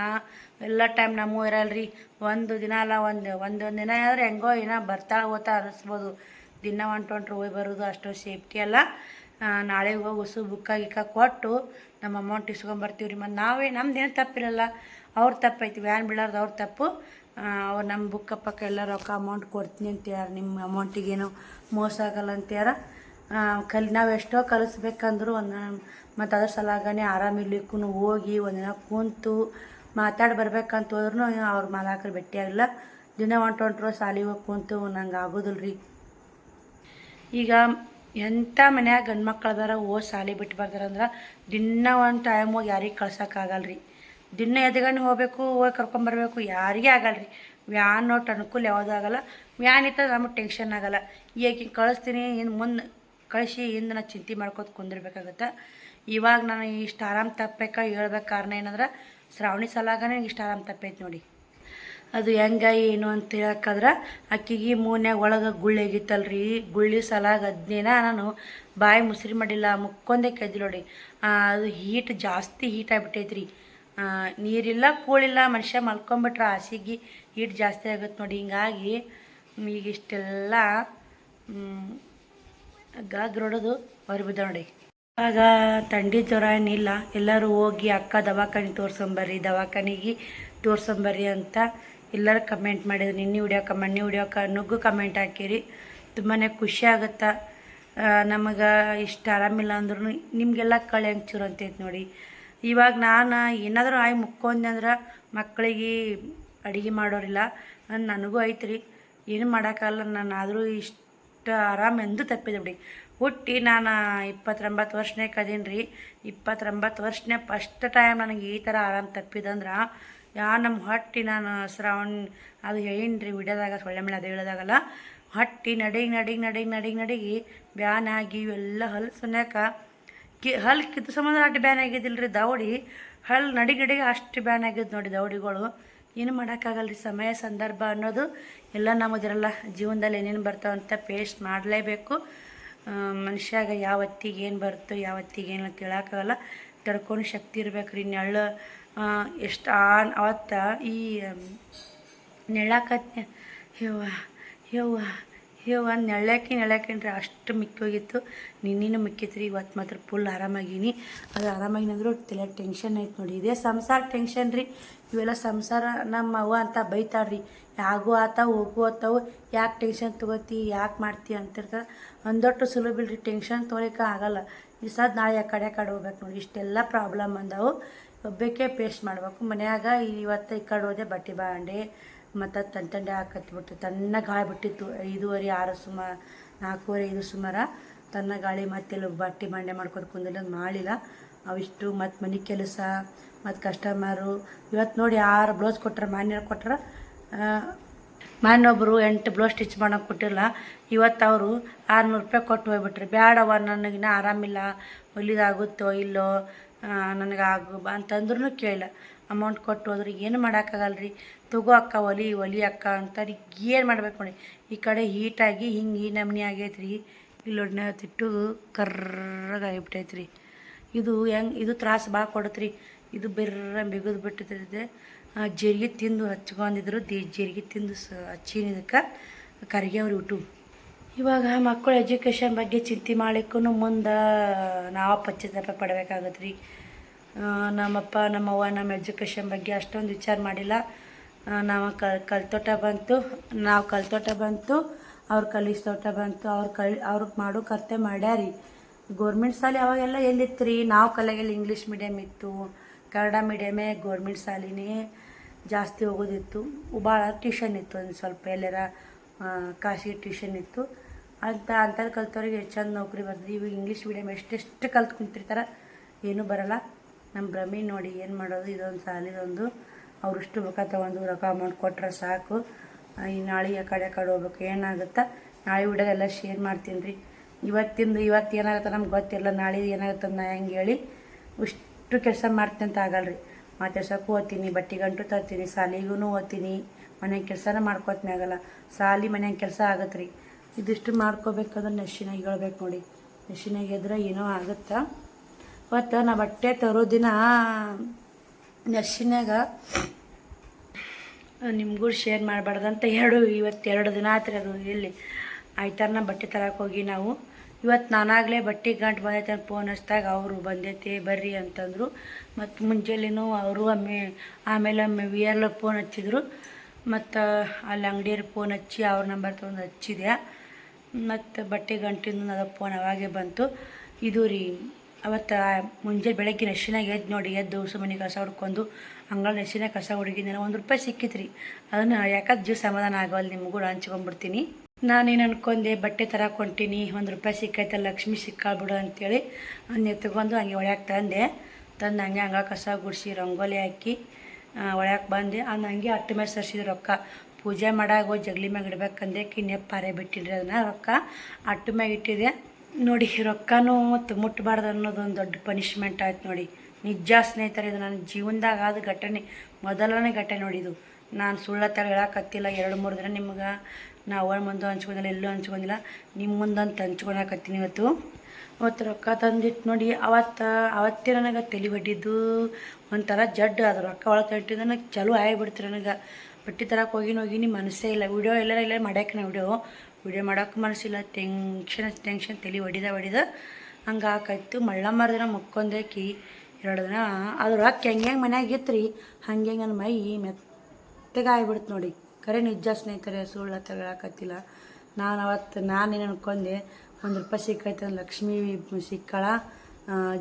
ಎಲ್ಲ ಟೈಮ್ ನಮ್ಮೂ ಇರಲ್ರಿ. ಒಂದು ದಿನ ಅಲ್ಲ ಒಂದು ದಿನ ಆದ್ರೆ ಹೆಂಗೋ ಏನೋ ಬರ್ತಾ ಹೋಗ್ತಾ ಅನ್ನಿಸ್ಬೋದು. ದಿನ ಹೊಂಟ್ರೆ ಹೋಗಿ ಬರೋದು ಅಷ್ಟು ಸೇಫ್ಟಿ ಅಲ್ಲ. ನಾಳೆ ಹೋಗಿ ಹೊಸ ಬುಕ್ಕ ಕೊಟ್ಟು ನಮ್ಮ ಅಮೌಂಟ್ ಇಸ್ಕೊಂಬರ್ತೀವಿ ರೀ. ಮತ್ತು ನಮ್ದೇನು ತಪ್ಪಿರಲ್ಲ, ಅವ್ರ ತಪ್ಪೈತಿ. ವ್ಯಾನ್ ಬಿಡೋದು ಅವ್ರ ತಪ್ಪು. ಅವ್ರು ನಮ್ಮ ಬುಕ್ಕ ಪಕ್ಕ ಎಲ್ಲ ರೊಕ್ಕ ಅಮೌಂಟ್ ಕೊಡ್ತೀನಿ ಅಂತ ಯಾರು ನಿಮ್ಮ ಅಮೌಂಟಿಗೇನು ಮೋಸ ಆಗಲ್ಲ ಅಂತ್ಯಾರ. ನಾವು ಎಷ್ಟೋ ಕಲಿಸ್ಬೇಕಂದ್ರು ಮತ್ತು ಅದ್ರ ಸಲಾಗನೇ ಆರಾಮಿರ್ಲಿಕ್ಕೂ ಹೋಗಿ ಒಂದಿನ ಕೂತು ಮಾತಾಡಿ ಬರ್ಬೇಕಂತ ಹೋದ್ರೂ ಅವ್ರ ಮಾಲಾಕರು ಭೇಟಿಯಾಗಿಲ್ಲ. ದಿನ ಹೊಂಟ್ರು ಸಾಲಿಗೆ ಹೋಗಿ ಕೂತು ನಂಗೆ ಆಗೋದಿಲ್ಲ ರೀ. ಈಗ ಎಂಥ ಮನ್ಯಾಗ ಗಂಡು ಮಕ್ಳು ಅದಾರ ಓದಿ ಸಾಲಿ ಬಿಟ್ಟು ಬರ್ತಾರಂದ್ರೆ ದಿನ ಒಂದು ಟೈಮ್ ಹೋಗಿ ಯಾರಿಗೆ ಕಳ್ಸೋಕ್ಕಾಗಲ್ಲ ರೀ. ದಿನ ಎದ್ಗಣ್ಣು ಹೋಗ್ಬೇಕು, ಹೋಗಿ ಕರ್ಕೊಂಬರ್ಬೇಕು, ಯಾರಿಗೇ ಆಗಲ್ಲ ರೀ. ವ್ಯಾನ್ ಒಟ್ಟು ಅನುಕೂಲ ಯಾವುದೂ ಆಗಲ್ಲ. ವ್ಯಾನ್ ಇತ್ತು ನಮಗೆ ಟೆನ್ಷನ್ ಆಗಲ್ಲ. ಈಗ ಹಿಂಗೆ ಕಳಿಸ್ತೀನಿ, ಇನ್ನು ಮುಂದೆ ಕಳಿಸಿ ಇಂದು ನಾನು ಚಿಂತೆ ಮಾಡ್ಕೋತ ಕುಂದಿರ್ಬೇಕಾಗತ್ತೆ. ಇವಾಗ ನಾನು ಇಷ್ಟು ಆರಾಮ್ ಹೇಳ್ಬೇಕು ಕಾರಣ ಏನಂದ್ರೆ ಶ್ರಾವಣಿ ಸಲಾಗನೇ ಇಷ್ಟು ಆರಾಮ್ ತಪ್ಪೈತೆ ನೋಡಿ. ಅದು ಹೆಂಗೆ ಏನು ಅಂತ ಹೇಳಕ್ಕಾದ್ರೆ ಅಕ್ಕಿಗೆ ಮೂನ್ಯಾಗ ಒಳಗೆ ಗುಳ್ಳಿ ಆಗಿತ್ತಲ್ರಿ. ಗುಳ್ಳಿ ಸಲಾಗ ಅದನ್ನೇನ ನಾನು ಬಾಯಿ ಮುಸ್ರಿ ಮಾಡಿಲ್ಲ, ಮುಕ್ಕೊಂದೇ ಕೆದ್ದಿ ನೋಡಿ. ಅದು ಜಾಸ್ತಿ ಹೀಟ್ ಆಗಿಬಿಟ್ಟೈತ್ರಿ. ನೀರಿಲ್ಲ ಕೂಳಿಲ್ಲ, ಮನುಷ್ಯ ಮಲ್ಕೊಂಬಿಟ್ರೆ ಹಾಸಿಗೆ ಹೀಟ್ ಜಾಸ್ತಿ ಆಗುತ್ತೆ ನೋಡಿ. ಹಿಂಗಾಗಿ ಈಗ ಇಷ್ಟೆಲ್ಲ ಗಾಗ್ರೊಡೋದು ಹೊರಬಿದ್ದ ನೋಡಿ. ಆಗ ಥಂಡಿ ಜ್ವರ ಏನಿಲ್ಲ. ಎಲ್ಲರೂ ಹೋಗಿ ಅಕ್ಕ ದವಾಖಾನೆ ತೋರ್ಸಂಬರ್ರಿ ಅಂತ ಎಲ್ಲರೂ ಕಮೆಂಟ್ ಮಾಡಿದ್ರು. ನಿನ್ನೆ ವಿಡಿಯೋಕ್ಕೆ ನುಗ್ಗು ಕಮೆಂಟ್ ಹಾಕಿರಿ. ತುಂಬಾ ಖುಷಿ ಆಗುತ್ತೆ ನಮಗೆ. ಇಷ್ಟು ಆರಾಮಿಲ್ಲ ಅಂದ್ರೂ ನಿಮಗೆಲ್ಲ ಕಳೆ ಹೆಂಗೆ ಚೂರು ಅಂತೈತೆ ನೋಡಿ. ಇವಾಗ ನಾನು ಏನಾದರೂ ಮುಕ್ಕೊಂಡೆ ಅಂದ್ರೆ ಮಕ್ಕಳಿಗೆ ಅಡುಗೆ ಮಾಡೋರಿಲ್ಲ. ನನಗೂ ಐತ್ರಿ, ಏನು ಮಾಡೋಕ್ಕಲ್ಲ. ನಾನು ಆದರೂ ಇಷ್ಟು ಆರಾಮ ಎಂದು ತಪ್ಪಿದೆ ಬಿಡಿ. ಹುಟ್ಟಿ ನಾನು 29 ವರ್ಷನೇ ಕದೀನಿ ರೀ. 29 ವರ್ಷನೇ ಫಸ್ಟ್ ಟೈಮ್ ನನಗೆ ಈ ಥರ ಆರಾಮ ತಪ್ಪಿದಂದ್ರೆ ನಮ್ಮ ಹೊಟ್ಟಿ ನಾನು ಅದು ಹೇಳಿನಿ ರೀ ವಿಡಿಯೋದಾಗ, ಸೊಳ್ಳೆ ಮೇಲೆ ಅದು ಹೇಳೋದಾಗಲ್ಲ. ಹೊಟ್ಟಿ ನಡಿಗೆ ಬ್ಯಾನ್ ಆಗಿ ಇವೆಲ್ಲ ಹಲ್ಲು ಸುನ್ಯಾಕ ಹಲ್ಲು ಕಿತ್ತು ಸಂಬಂಧ ಅಷ್ಟು ಬ್ಯಾನ್ ಆಗಿದ್ದಿಲ್ಲ ರೀ. ದವಡಿ ಹಲ್ಲು ನಡಿಗೆ ಅಷ್ಟು ಬ್ಯಾನ್ ಆಗಿದ್ದು ನೋಡಿ ದವಡಿಗಳು. ಏನು ಮಾಡೋಕ್ಕಾಗಲ್ಲ ರೀ. ಸಮಯ ಸಂದರ್ಭ ಅನ್ನೋದು ಎಲ್ಲ ನಮ್ಮದಿರಲ್ಲ. ಜೀವನದಲ್ಲಿ ಏನೇನು ಬರ್ತಾವಂತ ಫೇಸ್ ಮಾಡಲೇಬೇಕು. ಮನುಷ್ಯಾಗ ಯಾವತ್ತಿಗೆ ಏನು ಬರುತ್ತೋ ಯಾವತ್ತಿಗೆ ಏನು ಕೇಳೋಕ್ಕಾಗಲ್ಲ. ತಡ್ಕೊಂಡು ಶಕ್ತಿ ಇರ್ಬೇಕು ರೀ. ನೆರಳು ಎಷ್ಟು ಅವತ್ತು ಈ ನೆಳ್ಳಾಕತ್ನೆ ಯವ್ವ ಇವಾಗ ಒಂದು ನೆಳ್ಯಾಕೇನ್ರಿ ಅಷ್ಟು ಮಿಕ್ಕಿ ಹೋಗಿತ್ತು. ನಿನ್ನೆನೂ ಮಿಕ್ಕಿತ್ತು ರೀ. ಇವತ್ತು ಮಾತ್ರ ಫುಲ್ ಆರಾಮಾಗೀನಿ. ಅದು ಆರಾಮಾಗಿನಂದ್ರೂ ತಲೆ ಟೆನ್ಷನ್ ಐತೆ ನೋಡಿ. ಇದೇ ಸಂಸಾರ ಟೆನ್ಷನ್ ರೀ. ಇವೆಲ್ಲ ಸಂಸಾರ ನಮ್ಮ ಅವ್ವ ಅಂತ ಬೈತಾಳ್ರಿ. ಯಾಗೂ ಆತಾವು ಹೋಗು ಆತಾವು, ಯಾಕೆ ಟೆನ್ಷನ್ ತೊಗೋತಿ, ಯಾಕೆ ಮಾಡ್ತಿ ಅಂತಿರ್ತಾರೆ. ಒಂದೊಟ್ಟು ಸುಲಭ ಇಲ್ರಿ, ಟೆನ್ಷನ್ ತೊಗೊಳಿಕ್ಕೆ ಆಗಲ್ಲ. ಈ ಸದ್ ನಾಳೆ ಆ ಕಡೆ ಹೋಗ್ಬೇಕು ನೋಡಿ. ಇಷ್ಟೆಲ್ಲ ಪ್ರಾಬ್ಲಮ್ ಬಂದವು, ಒಬ್ಬಕ್ಕೆ ಪೇಸ್ಟ್ ಮಾಡ್ಬೇಕು ಮನ್ಯಾಗ. ಇವತ್ತು ಈ ಕಡೆ ಹೋದೆ ಬಟ್ಟೆ ಬಾಂಡೆ ಮತ್ತು ತಂದೆ ಹಾಕತ್ಬಿಟ್ಟು ತನ್ನ ಗಾಳಿ ಬಿಟ್ಟಿತ್ತು. 5:30 6 ಸುಮಾರು, 4:30 5 ಸುಮಾರು ತನ್ನ ಗಾಳಿ. ಮತ್ತೆಲ್ಲ ಬಟ್ಟೆ ಬಾಂಡೆ ಮಾಡ್ಕೊಂಡು ಕುಂದಿಲ್ಲ, ಮಾಡಿಲ್ಲ ಅವಿಷ್ಟು. ಮತ್ತು ಮನೆ ಕೆಲಸ ಮತ್ತು ಕಸ್ಟಮರು. ಇವತ್ತು ನೋಡಿ 6 ಬ್ಲೌಸ್ ಕೊಟ್ರೆ, ಮಾನ್ಯರು ಕೊಟ್ರೆ. ಮಾನ್ಯೊಬ್ಬರು 8 ಬ್ಲೌಸ್ ಸ್ಟಿಚ್ ಮಾಡೋಕೆ ಕೊಟ್ಟಿಲ್ಲ. ಇವತ್ತು ಅವರು 600 ರೂಪಾಯಿ ಕೊಟ್ಟು ಹೋಗ್ಬಿಟ್ರಿ. ಬೇಡವ ನನಗಿನ್ನ ಆರಾಮಿಲ್ಲ, ಹೊಲಿದಾಗುತ್ತೋ ಇಲ್ಲೋ, ನನಗೆ ಅಂತಂದ್ರೂ ಕೇಳಿಲ್ಲ. ಅಮೌಂಟ್ ಕೊಟ್ಟು ಹೋದ್ರೆ ಏನು ಮಾಡೋಕ್ಕಾಗಲ್ರಿ. ತಗೋ ಅಕ್ಕ ಒಲಿ ಅಕ್ಕ ಅಂತಾರೆ. ಏನು ಮಾಡ್ಬೇಕು ನೋಡಿ. ಈ ಕಡೆ ಹೀಟಾಗಿ ಹಿಂಗೆ ಈ ನಮ್ನಿ ಆಗೈತೆ ರೀ. ಇಲ್ಲಿ ಒಡ್ನೆ ತಿಟ್ಟು ಕರ್ರಾಗಿಬಿಟ್ಟೈತೆ ರೀ. ಇದು ತ್ರಾಸು ಭಾಳ ಕೊಡುತ್ತೆ. ಇದು ಬಿಗಿದು ಬಿಟ್ಟಿದೆ. ಜೀರಿಗೆ ತಿಂದು ಹಚ್ಕೊಂಡಿದ್ರು. ಜೀರಿಗೆ ತಿಂದು ಹಚ್ಚಿನದಕ್ಕೆ ಕರಿಗೆವ್ರಿ ಊಟ. ಇವಾಗ ಮಕ್ಕಳ ಎಜುಕೇಷನ್ ಬಗ್ಗೆ ಚಿಂತೆ ಮಾಡ್ಲಿಕ್ಕೂ ಮುಂದೆ ನಾವು ಪಶ್ಚಾತ್ತಾಪ ಪಡಬೇಕಾಗತ್ತೆ ರೀ. ನಮ್ಮಪ್ಪ ನಮ್ಮವ್ವ ನಮ್ಮ ಎಜುಕೇಷನ್ ಬಗ್ಗೆ ಅಷ್ಟೊಂದು ವಿಚಾರ ಮಾಡಿಲ್ಲ. ನಾವು ಕಲ್ತೋಟ ಬಂತು, ಅವ್ರು ಕಲಿಸ್ತೋಟ ಬಂತು. ಅವ್ರಿಗೆ ಮಾಡೋ ಕರ್ತವ್ಯ ಮಾಡ್ಯಾರಿ. ಗೋರ್ಮೆಂಟ್ ಶಾಲೆ ಅವಾಗೆಲ್ಲ ಎಲ್ಲಿತ್ತು ರೀ. ನಾವು ಕಲಿಯಾಗೆಲ್ಲ ಇಂಗ್ಲೀಷ್ ಮೀಡಿಯಮ್ ಇತ್ತು, ಕನ್ನಡ ಮೀಡಿಯಮೇ. ಗೋರ್ಮೆಂಟ್ ಶಾಲಿನೇ ಜಾಸ್ತಿ ಹೋಗೋದಿತ್ತು. ಭಾಳ ಟ್ಯೂಷನ್ ಇತ್ತು, ಒಂದು ಸ್ವಲ್ಪ ಎಲ್ಲರ ಖಾಸಗಿ ಟ್ಯೂಷನ್ ಇತ್ತು. ಅಂಥದ್ದು ಕಲ್ತವ್ರಿಗೆ ಚಂದ ನೌಕರಿ ಬರ್ತದೆ. ಇವಾಗ ಇಂಗ್ಲೀಷ್ ಮೀಡಿಯಮ್ ಎಷ್ಟೆಷ್ಟು ಕಲ್ತು ಕುಂತಿರ್ತಾರೆ, ಏನೂ ಬರೋಲ್ಲ. ನಮ್ಮ ಭ್ರಮೆ ನೋಡಿ ಏನು ಮಾಡೋದು. ಇದೊಂದು ಸಾಲಿದೊಂದು ಅವ್ರಿಷ್ಟು ರೊಕ್ಕ ತೊಗೊಂಡು ರೊಕ್ಕ ಅಮೌಂಟ್ ಕೊಟ್ಟರೆ ಸಾಕು. ಈ ನಾಳೆ ಆ ಕಡೆ ಹೋಗ್ಬೇಕು. ಏನಾಗುತ್ತಾ ನಾಳೆ ವಿಡಿಯೋದೆಲ್ಲ ಶೇರ್ ಮಾಡ್ತೀನಿ ರೀ. ಇವತ್ತು ಏನಾಗುತ್ತೆ ನಮ್ಗೆ ಗೊತ್ತಿಲ್ಲ. ನಾಳೆ ಏನಾಗುತ್ತೆ ನಾ ಹೆಂಗೆ ಹೇಳಿ ಇಷ್ಟು ಕೆಲಸ ಮಾಡ್ತೀನಿ ಅಂತ ಆಗಲ್ಲ ರೀ. ಮಾತಾಡ್ಸೋಕ್ಕೂ ಓದ್ತೀನಿ, ಬಟ್ಟೆ ಗಂಟು ತರ್ತೀನಿ, ಸಾಲಿಗೂ ಓದ್ತೀನಿ, ಮನೆಯ ಕೆಲಸನ ಮಾಡ್ಕೋತೀನಿ. ಆಗಲ್ಲ ಸಾಲಿ ಮನೆಯ ಕೆಲಸ ಆಗತ್ತೆ ರೀ. ಇದಿಷ್ಟು ಮಾಡ್ಕೋಬೇಕಾದ್ರೆ ನೆಶಿನಾಗ ಹೇಳ್ಬೇಕು ನೋಡಿ. ನೆಶಿನಾಗ ಎದ್ರೆ ಏನೋ ಆಗುತ್ತಾ. ಇವತ್ತು ನಾ ಬಟ್ಟೆ ತರೋ ದಿನ ನೆಶಿನಾಗ ನಿಮಗೂ ಶೇರ್ ಮಾಡಬಾರ್ದಂತ ಇವತ್ತು 2 ದಿನ ಆಯ್ತು ರೀ. ಅದು ಇಲ್ಲಿ ಆಯ್ತಾರನ ಬಟ್ಟೆ ತರಕ್ಕೆ ಹೋಗಿ ನಾವು. ಇವತ್ತು ನಾನಾಗಲೇ ಬಟ್ಟೆ ಗಂಟು ಬಂದೈತೆ ಅಂತ ಫೋನ್ ಹಚ್ಚಿದಾಗ ಅವರು ಬಂದೈತೆ ಬರ್ರಿ ಅಂತಂದರು. ಮತ್ತು ಮುಂಜಾನೆನೂ ಅವರು ಆಮೇಲೆ ವಿಯರ್ಲ ಫೋನ್ ಹಚ್ಚಿದ್ರು. ಮತ್ತು ಅಲ್ಲಿ ಅಂಗಡಿಯವ್ರು ಫೋನ್ ಹಚ್ಚಿ ಅವ್ರ ನಂಬರ್ ತೊಗೊಂಡು ಹಚ್ಚಿದೆ. ಮತ್ತು ಬಟ್ಟೆ ಗಂಟಿಂದು ಅದು ಫೋನ್ ಅವಾಗೇ ಬಂತು. ಇದು ರೀ ಅವತ್ತು ಮುಂಜಾನೆ ಬೆಳಗ್ಗೆ ನೆಶಿನಾಗ ಎದ್ದು ಸುಮ್ಮನೆ ಕಸ ಹೊಡ್ಕೊಂಡು ಅಂಗಳ ನೆಶಿನಾಗ ಕಸ ಹುಡುಗಿದ್ದೆ. 1 ರೂಪಾಯಿ ಸಿಕ್ಕಿತ್ತು ರೀ. ಅದನ್ನು ಯಾಕಂದ್ರೆ ಜೀವ ಸಮಾಧಾನ ಆಗೋಲ್ಲ. ನಿಮಗೂ ಹಂಚ್ಕೊಂಡ್ಬಿಡ್ತೀನಿ. ನಾನೇನು ಅನ್ಕೊಂಡೆ, ಬಟ್ಟೆ ತರಕ್ಕೆ ಹೊಂಟೀನಿ, 1 ರೂಪಾಯಿ ಸಿಕ್ಕೈತೆ, ಲಕ್ಷ್ಮಿ ಸಿಕ್ಕಾಳ್ಬಿಡು ಅಂತೇಳಿ ಅದನ್ನ ಎತ್ಕೊಂಡು ಹಂಗೆ ಒಳ್ಯಾಕೆ ತಂದು ಹಂಗೆ ಅಂಗಳ ಕಸ ಗುಡಿಸಿ ರಂಗೋಲಿ ಹಾಕಿ ಒಳ್ಯಾಕೆ ಬಂದೆ. ಹಂಗೆ ಅಟ್ಟ ಮೇಲೆ ಸರ್ಸಿದ ರೊಕ್ಕ ಪೂಜೆ ಮಾಡಾಗ ಜಗಲಿ ಮ್ಯಾಗ ಇಡ್ಬೇಕಂದೆ. ನೆಪ್ಪಾರೆ ಬಿಟ್ಟಿಲ್ರಿ. ಅದನ್ನು ರೊಕ್ಕ ಅಟ್ಟ ಮ್ಯಾಗ ಇಟ್ಟಿದೆ ನೋಡಿ. ರೊಕ್ಕನೂ ಮುಟ್ಟಬಾರ್ದು ಅನ್ನೋದೊಂದು ದೊಡ್ಡ ಪನಿಷ್ಮೆಂಟ್ ಆಯ್ತು ನೋಡಿ. ನಿಜ ಸ್ನೇಹಿತರೆ, ಇದು ನನ್ನ ಜೀವನದಾಗ ಆದ ಘಟನೆ, ಮೊದಲನೇ ಘಟನೆ ನೋಡಿದು. ನಾನು ಸುಳ್ಳತ್ತಾಗ ಹೇಳಕತ್ತಿಲ್ಲ. 2-3 ದಿನ ನಿಮ್ಗೆ ನಾವು ಅವಳ ಮುಂದೆ ಹಂಚ್ಕೊಂಡಿಲ್ಲ, ಎಲ್ಲೂ ಹಂಚ್ಕೊಂಡಿಲ್ಲ. ನಿಮ್ಮ ಮುಂದಂತ ಹಂಚ್ಕೊಳಕತ್ತೀನಿ. ಅವತ್ತು ರೊಕ್ಕ ತಂದಿಟ್ಟು ನೋಡಿ. ಅವತ್ತೇ ನನಗೆ ತಲೆ ಹೊಡ್ಡಿದ್ದು ಒಂಥರ ಜಡ್ಡು. ಅದು ರೊಕ್ಕ ಒಳಗೆ ತಂಟಿದ್ದು ನನಗೆ ಚಲೋ ಆಗಿಬಿಡ್ತು. ನನಗೆ ಬಟ್ಟೆ ತರಕ್ಕೆ ಹೋಗಿನಿ ಮನಸ್ಸೇ ಇಲ್ಲ. ವಿಡಿಯೋ ಎಲ್ಲ ಮಾಡ್ಯಾಕೆ ನಾ ವಿಡಿಯೋ ಮಾಡೋಕೆ ಮನಸ್ಸಿಲ್ಲ. ಟೆನ್ಷನ್ ತಲೆ ಹೊಡಿದ ಹಂಗೆ ಹಾಕಾಯ್ತು. ಮಳ್ಳಮ್ಮರ ದಿನ ಮುಕ್ಕೊಂದೇಕಿ 2 ದಿನ ಅದು ರೊಕ್ಕ ಹೆಂಗೆ ಮನ್ಯಾಗಿತ್ತು ರೀ, ಹಂಗೆ ನನ್ನ ಮೈ ಮೆತ್ತಗೆ ಆಗಿಬಿಡ್ತು ನೋಡಿ. ಖರೆ ನಿಜ ಸ್ನೇಹಿತರೆ, ಸುಳ್ಳು ಹೇಳಕತ್ತಿಲ್ಲ. ನಾನೇನು ಅನ್ಕೊಂಡೆ, 1 ರೂಪಾಯಿ ಸಿಕ್ಕೈತೆ, ಲಕ್ಷ್ಮೀ ಸಿಕ್ಕಳ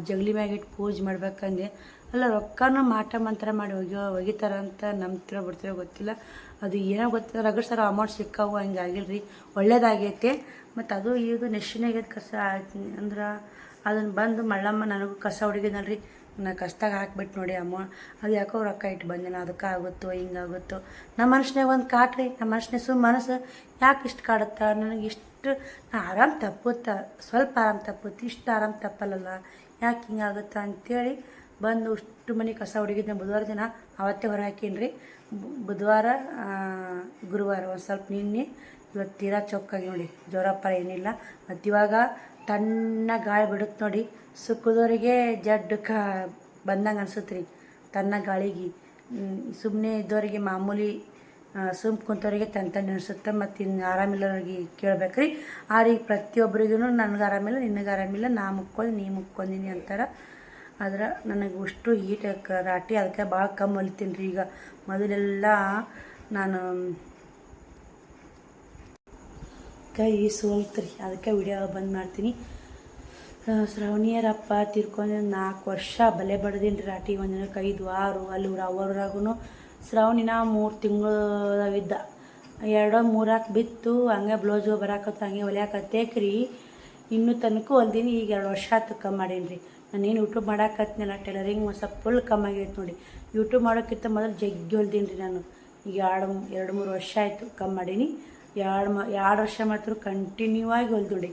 ಜಗಲಿ ಮ್ಯಾಗಿಟ್ಟು ಪೂಜೆ ಮಾಡ್ಬೇಕಂದೆ. ಅಲ್ಲ ರೊಕ್ಕನೂ ಮಾಟ ಮಂತ್ರ ಮಾಡಿ ಒಗಿತಾರ ಅಂತ ನಂಬ್ತಿರೋ ಬಿಡ್ತಿರೋ ಗೊತ್ತಿಲ್ಲ. ಅದು ಏನೋ ಗೊತ್ತಿಲ್ಲ. ರಗಡ್ ಸರ ಅಮೌಂಟ್ ಸಿಕ್ಕಾವು, ಹಂಗೆ ಆಗಿಲ್ಲ ರೀ. ಒಳ್ಳೇದಾಗೈತೆ. ಮತ್ತು ಅದು ಇದು ನೆಶಿನಾಗೈತೆ ಕಸ ಅಂದ್ರೆ ಅದನ್ನು ಬಂದು ಮಳ್ಳಮ್ಮ ನನಗೂ ಕಸ ಹುಡುಗಿದ್ನಲ್ರಿ. ನಾ ಕಸ್ದಾಗ ಹಾಕ್ಬಿಟ್ಟು ನೋಡಿ ಅದು ಯಾಕೋ ರೊಕ್ಕ ಇಟ್ಟು ಬಂದೆ. ನಾ ಅದಕ್ಕೆ ಆಗುತ್ತೋ ಹಿಂಗಾಗುತ್ತೋ. ನಮ್ಮ ಮನುಷ್ಯನಾಗ ಒಂದು ಕಾಟ್ರಿ. ನಮ್ಮ ಮನುಷ್ಯನ ಮನಸ್ಸು ಯಾಕೆ ಇಷ್ಟು ಕಾಡುತ್ತಾ ನನಗೆ. ಇಷ್ಟು ನಾ ಆರಾಮ್ ತಪ್ಪುತ್ತಾ, ಸ್ವಲ್ಪ ಆರಾಮ್ ತಪ್ಪುತ್ತೆ, ಇಷ್ಟು ಆರಾಮ್ ತಪ್ಪಲ್ಲಲ್ಲ, ಯಾಕೆ ಹಿಂಗಾಗುತ್ತಾ ಅಂತೇಳಿ ಬಂದು ಅಷ್ಟು ಮನೆ ಕಸ ಹುಡುಗಿದ್ದೆ. ಬುಧವಾರ ದಿನ ಅವತ್ತೇ ಹೊರ ಹಾಕೀನಿ ರೀ. ಬುಧವಾರ ಗುರುವಾರ ಒಂದು ಸ್ವಲ್ಪ ನಿನ್ನೆ. ಇವತ್ತು ತೀರಾ ಚೊಕ್ಕಾಗಿ ನೋಡಿ. ಜೋರಪ್ಪರ ಏನಿಲ್ಲ. ಮತ್ತು ಇವಾಗ ತಣ್ಣ ಗಾಳಿ ಬಿಡುತ್ತೆ ನೋಡಿ. ಸುಖದವರಿಗೆ ಜಡ್ಡಕ್ಕೆ ಬಂದಂಗೆ ಅನ್ಸುತ್ತೆ ರೀ ತನ್ನ ಗಾಳಿಗೆ. ಸುಮ್ಮನೆ ಇದ್ದವರಿಗೆ ಮಾಮೂಲಿ ಸುಮ್ ಕುಂತವ್ರಿಗೆ ತಂತಂದು ಅನಿಸುತ್ತೆ. ಮತ್ತು ಇನ್ನು ಆರಾಮಿಲ್ಲವ್ರಿಗೆ ಕೇಳ್ಬೇಕ್ರಿ. ಆರಿಗೆ ಪ್ರತಿಯೊಬ್ಬರಿಗೂ ನನಗೆ ಆರಾಮಿಲ್ಲ, ನಿನಗೆ ಆರಾಮಿಲ್ಲ, ನಾ ಮುಕ್ಕೊಂಡು ನೀ ಮುಕ್ಕೊಂದಿನಿ ಅಂತಾರೆ. ಆದ್ರೆ ನನಗೆ ಅಷ್ಟು ಹೀಟ್ ರಾಟಿ, ಅದಕ್ಕೆ ಭಾಳ ಕಮ್ಮಿ ಹೊಲಿತೀನಿ ರೀ. ಈಗ ಮೊದಲೆಲ್ಲ ನಾನು ಕೈ ಸೋಲ್ತ್ರಿ, ಅದಕ್ಕೆ ವಿಡಿಯೋ ಬಂದ್ ಮಾಡ್ತೀನಿ. ಶ್ರಾವಣಿಯರಪ್ಪ ತಿರ್ಕೊಂಡು 4 ವರ್ಷ ಬಲೆ ಬಡ್ದೀನಿ ರೀ ರಾಟಿ. ಒಂದಿನಕ್ಕೆ 5 ವಾರ ಅಲ್ಲಿ ಅವರಾಗೂ ಶ್ರಾವಣಿನ 3 ತಿಂಗಳಿದ್ದ 2-3 ಬಿತ್ತು. ಹಂಗೆ ಬ್ಲೌಸ್ಗೆ ಬರಾಕತ್ತು, ಹಂಗೆ ಹೊಲಿಯಾಕತ್ತೇಕ್ರಿ. ಇನ್ನೂ ತನಕ ಹೊಲ್ದೀನಿ. ಈಗ 2 ವರ್ಷ ಆಯ್ತು ಕಮ್ಮಿ ಮಾಡೀನಿ ರೀ. ನಾನೇನು ಯೂಟ್ಯೂಬ್ ಮಾಡಾಕತ್ನಲ್ಲ, ಟೈಲರಿಂಗ್ ಒಂದು ಸ್ವಲ್ಪ ಫುಲ್ ಕಮ್ಮಿ ಆಗೈತೆ ನೋಡಿ. ಯೂಟ್ಯೂಬ್ ಮಾಡೋಕ್ಕಿಂತ ಮೊದಲು ಜಗ್ಗಿ ಹೊಲ್ದೀನಿ ರೀ ನಾನು. ಈಗ 2-3 ವರ್ಷ ಆಯಿತು ಕಮ್ಮಿ ಮಾಡೀನಿ. 2 ವರ್ಷ ಮಾತ್ರ ಕಂಟಿನ್ಯೂ ಆಗಿ ಹೊಲ್ದುಡಿ.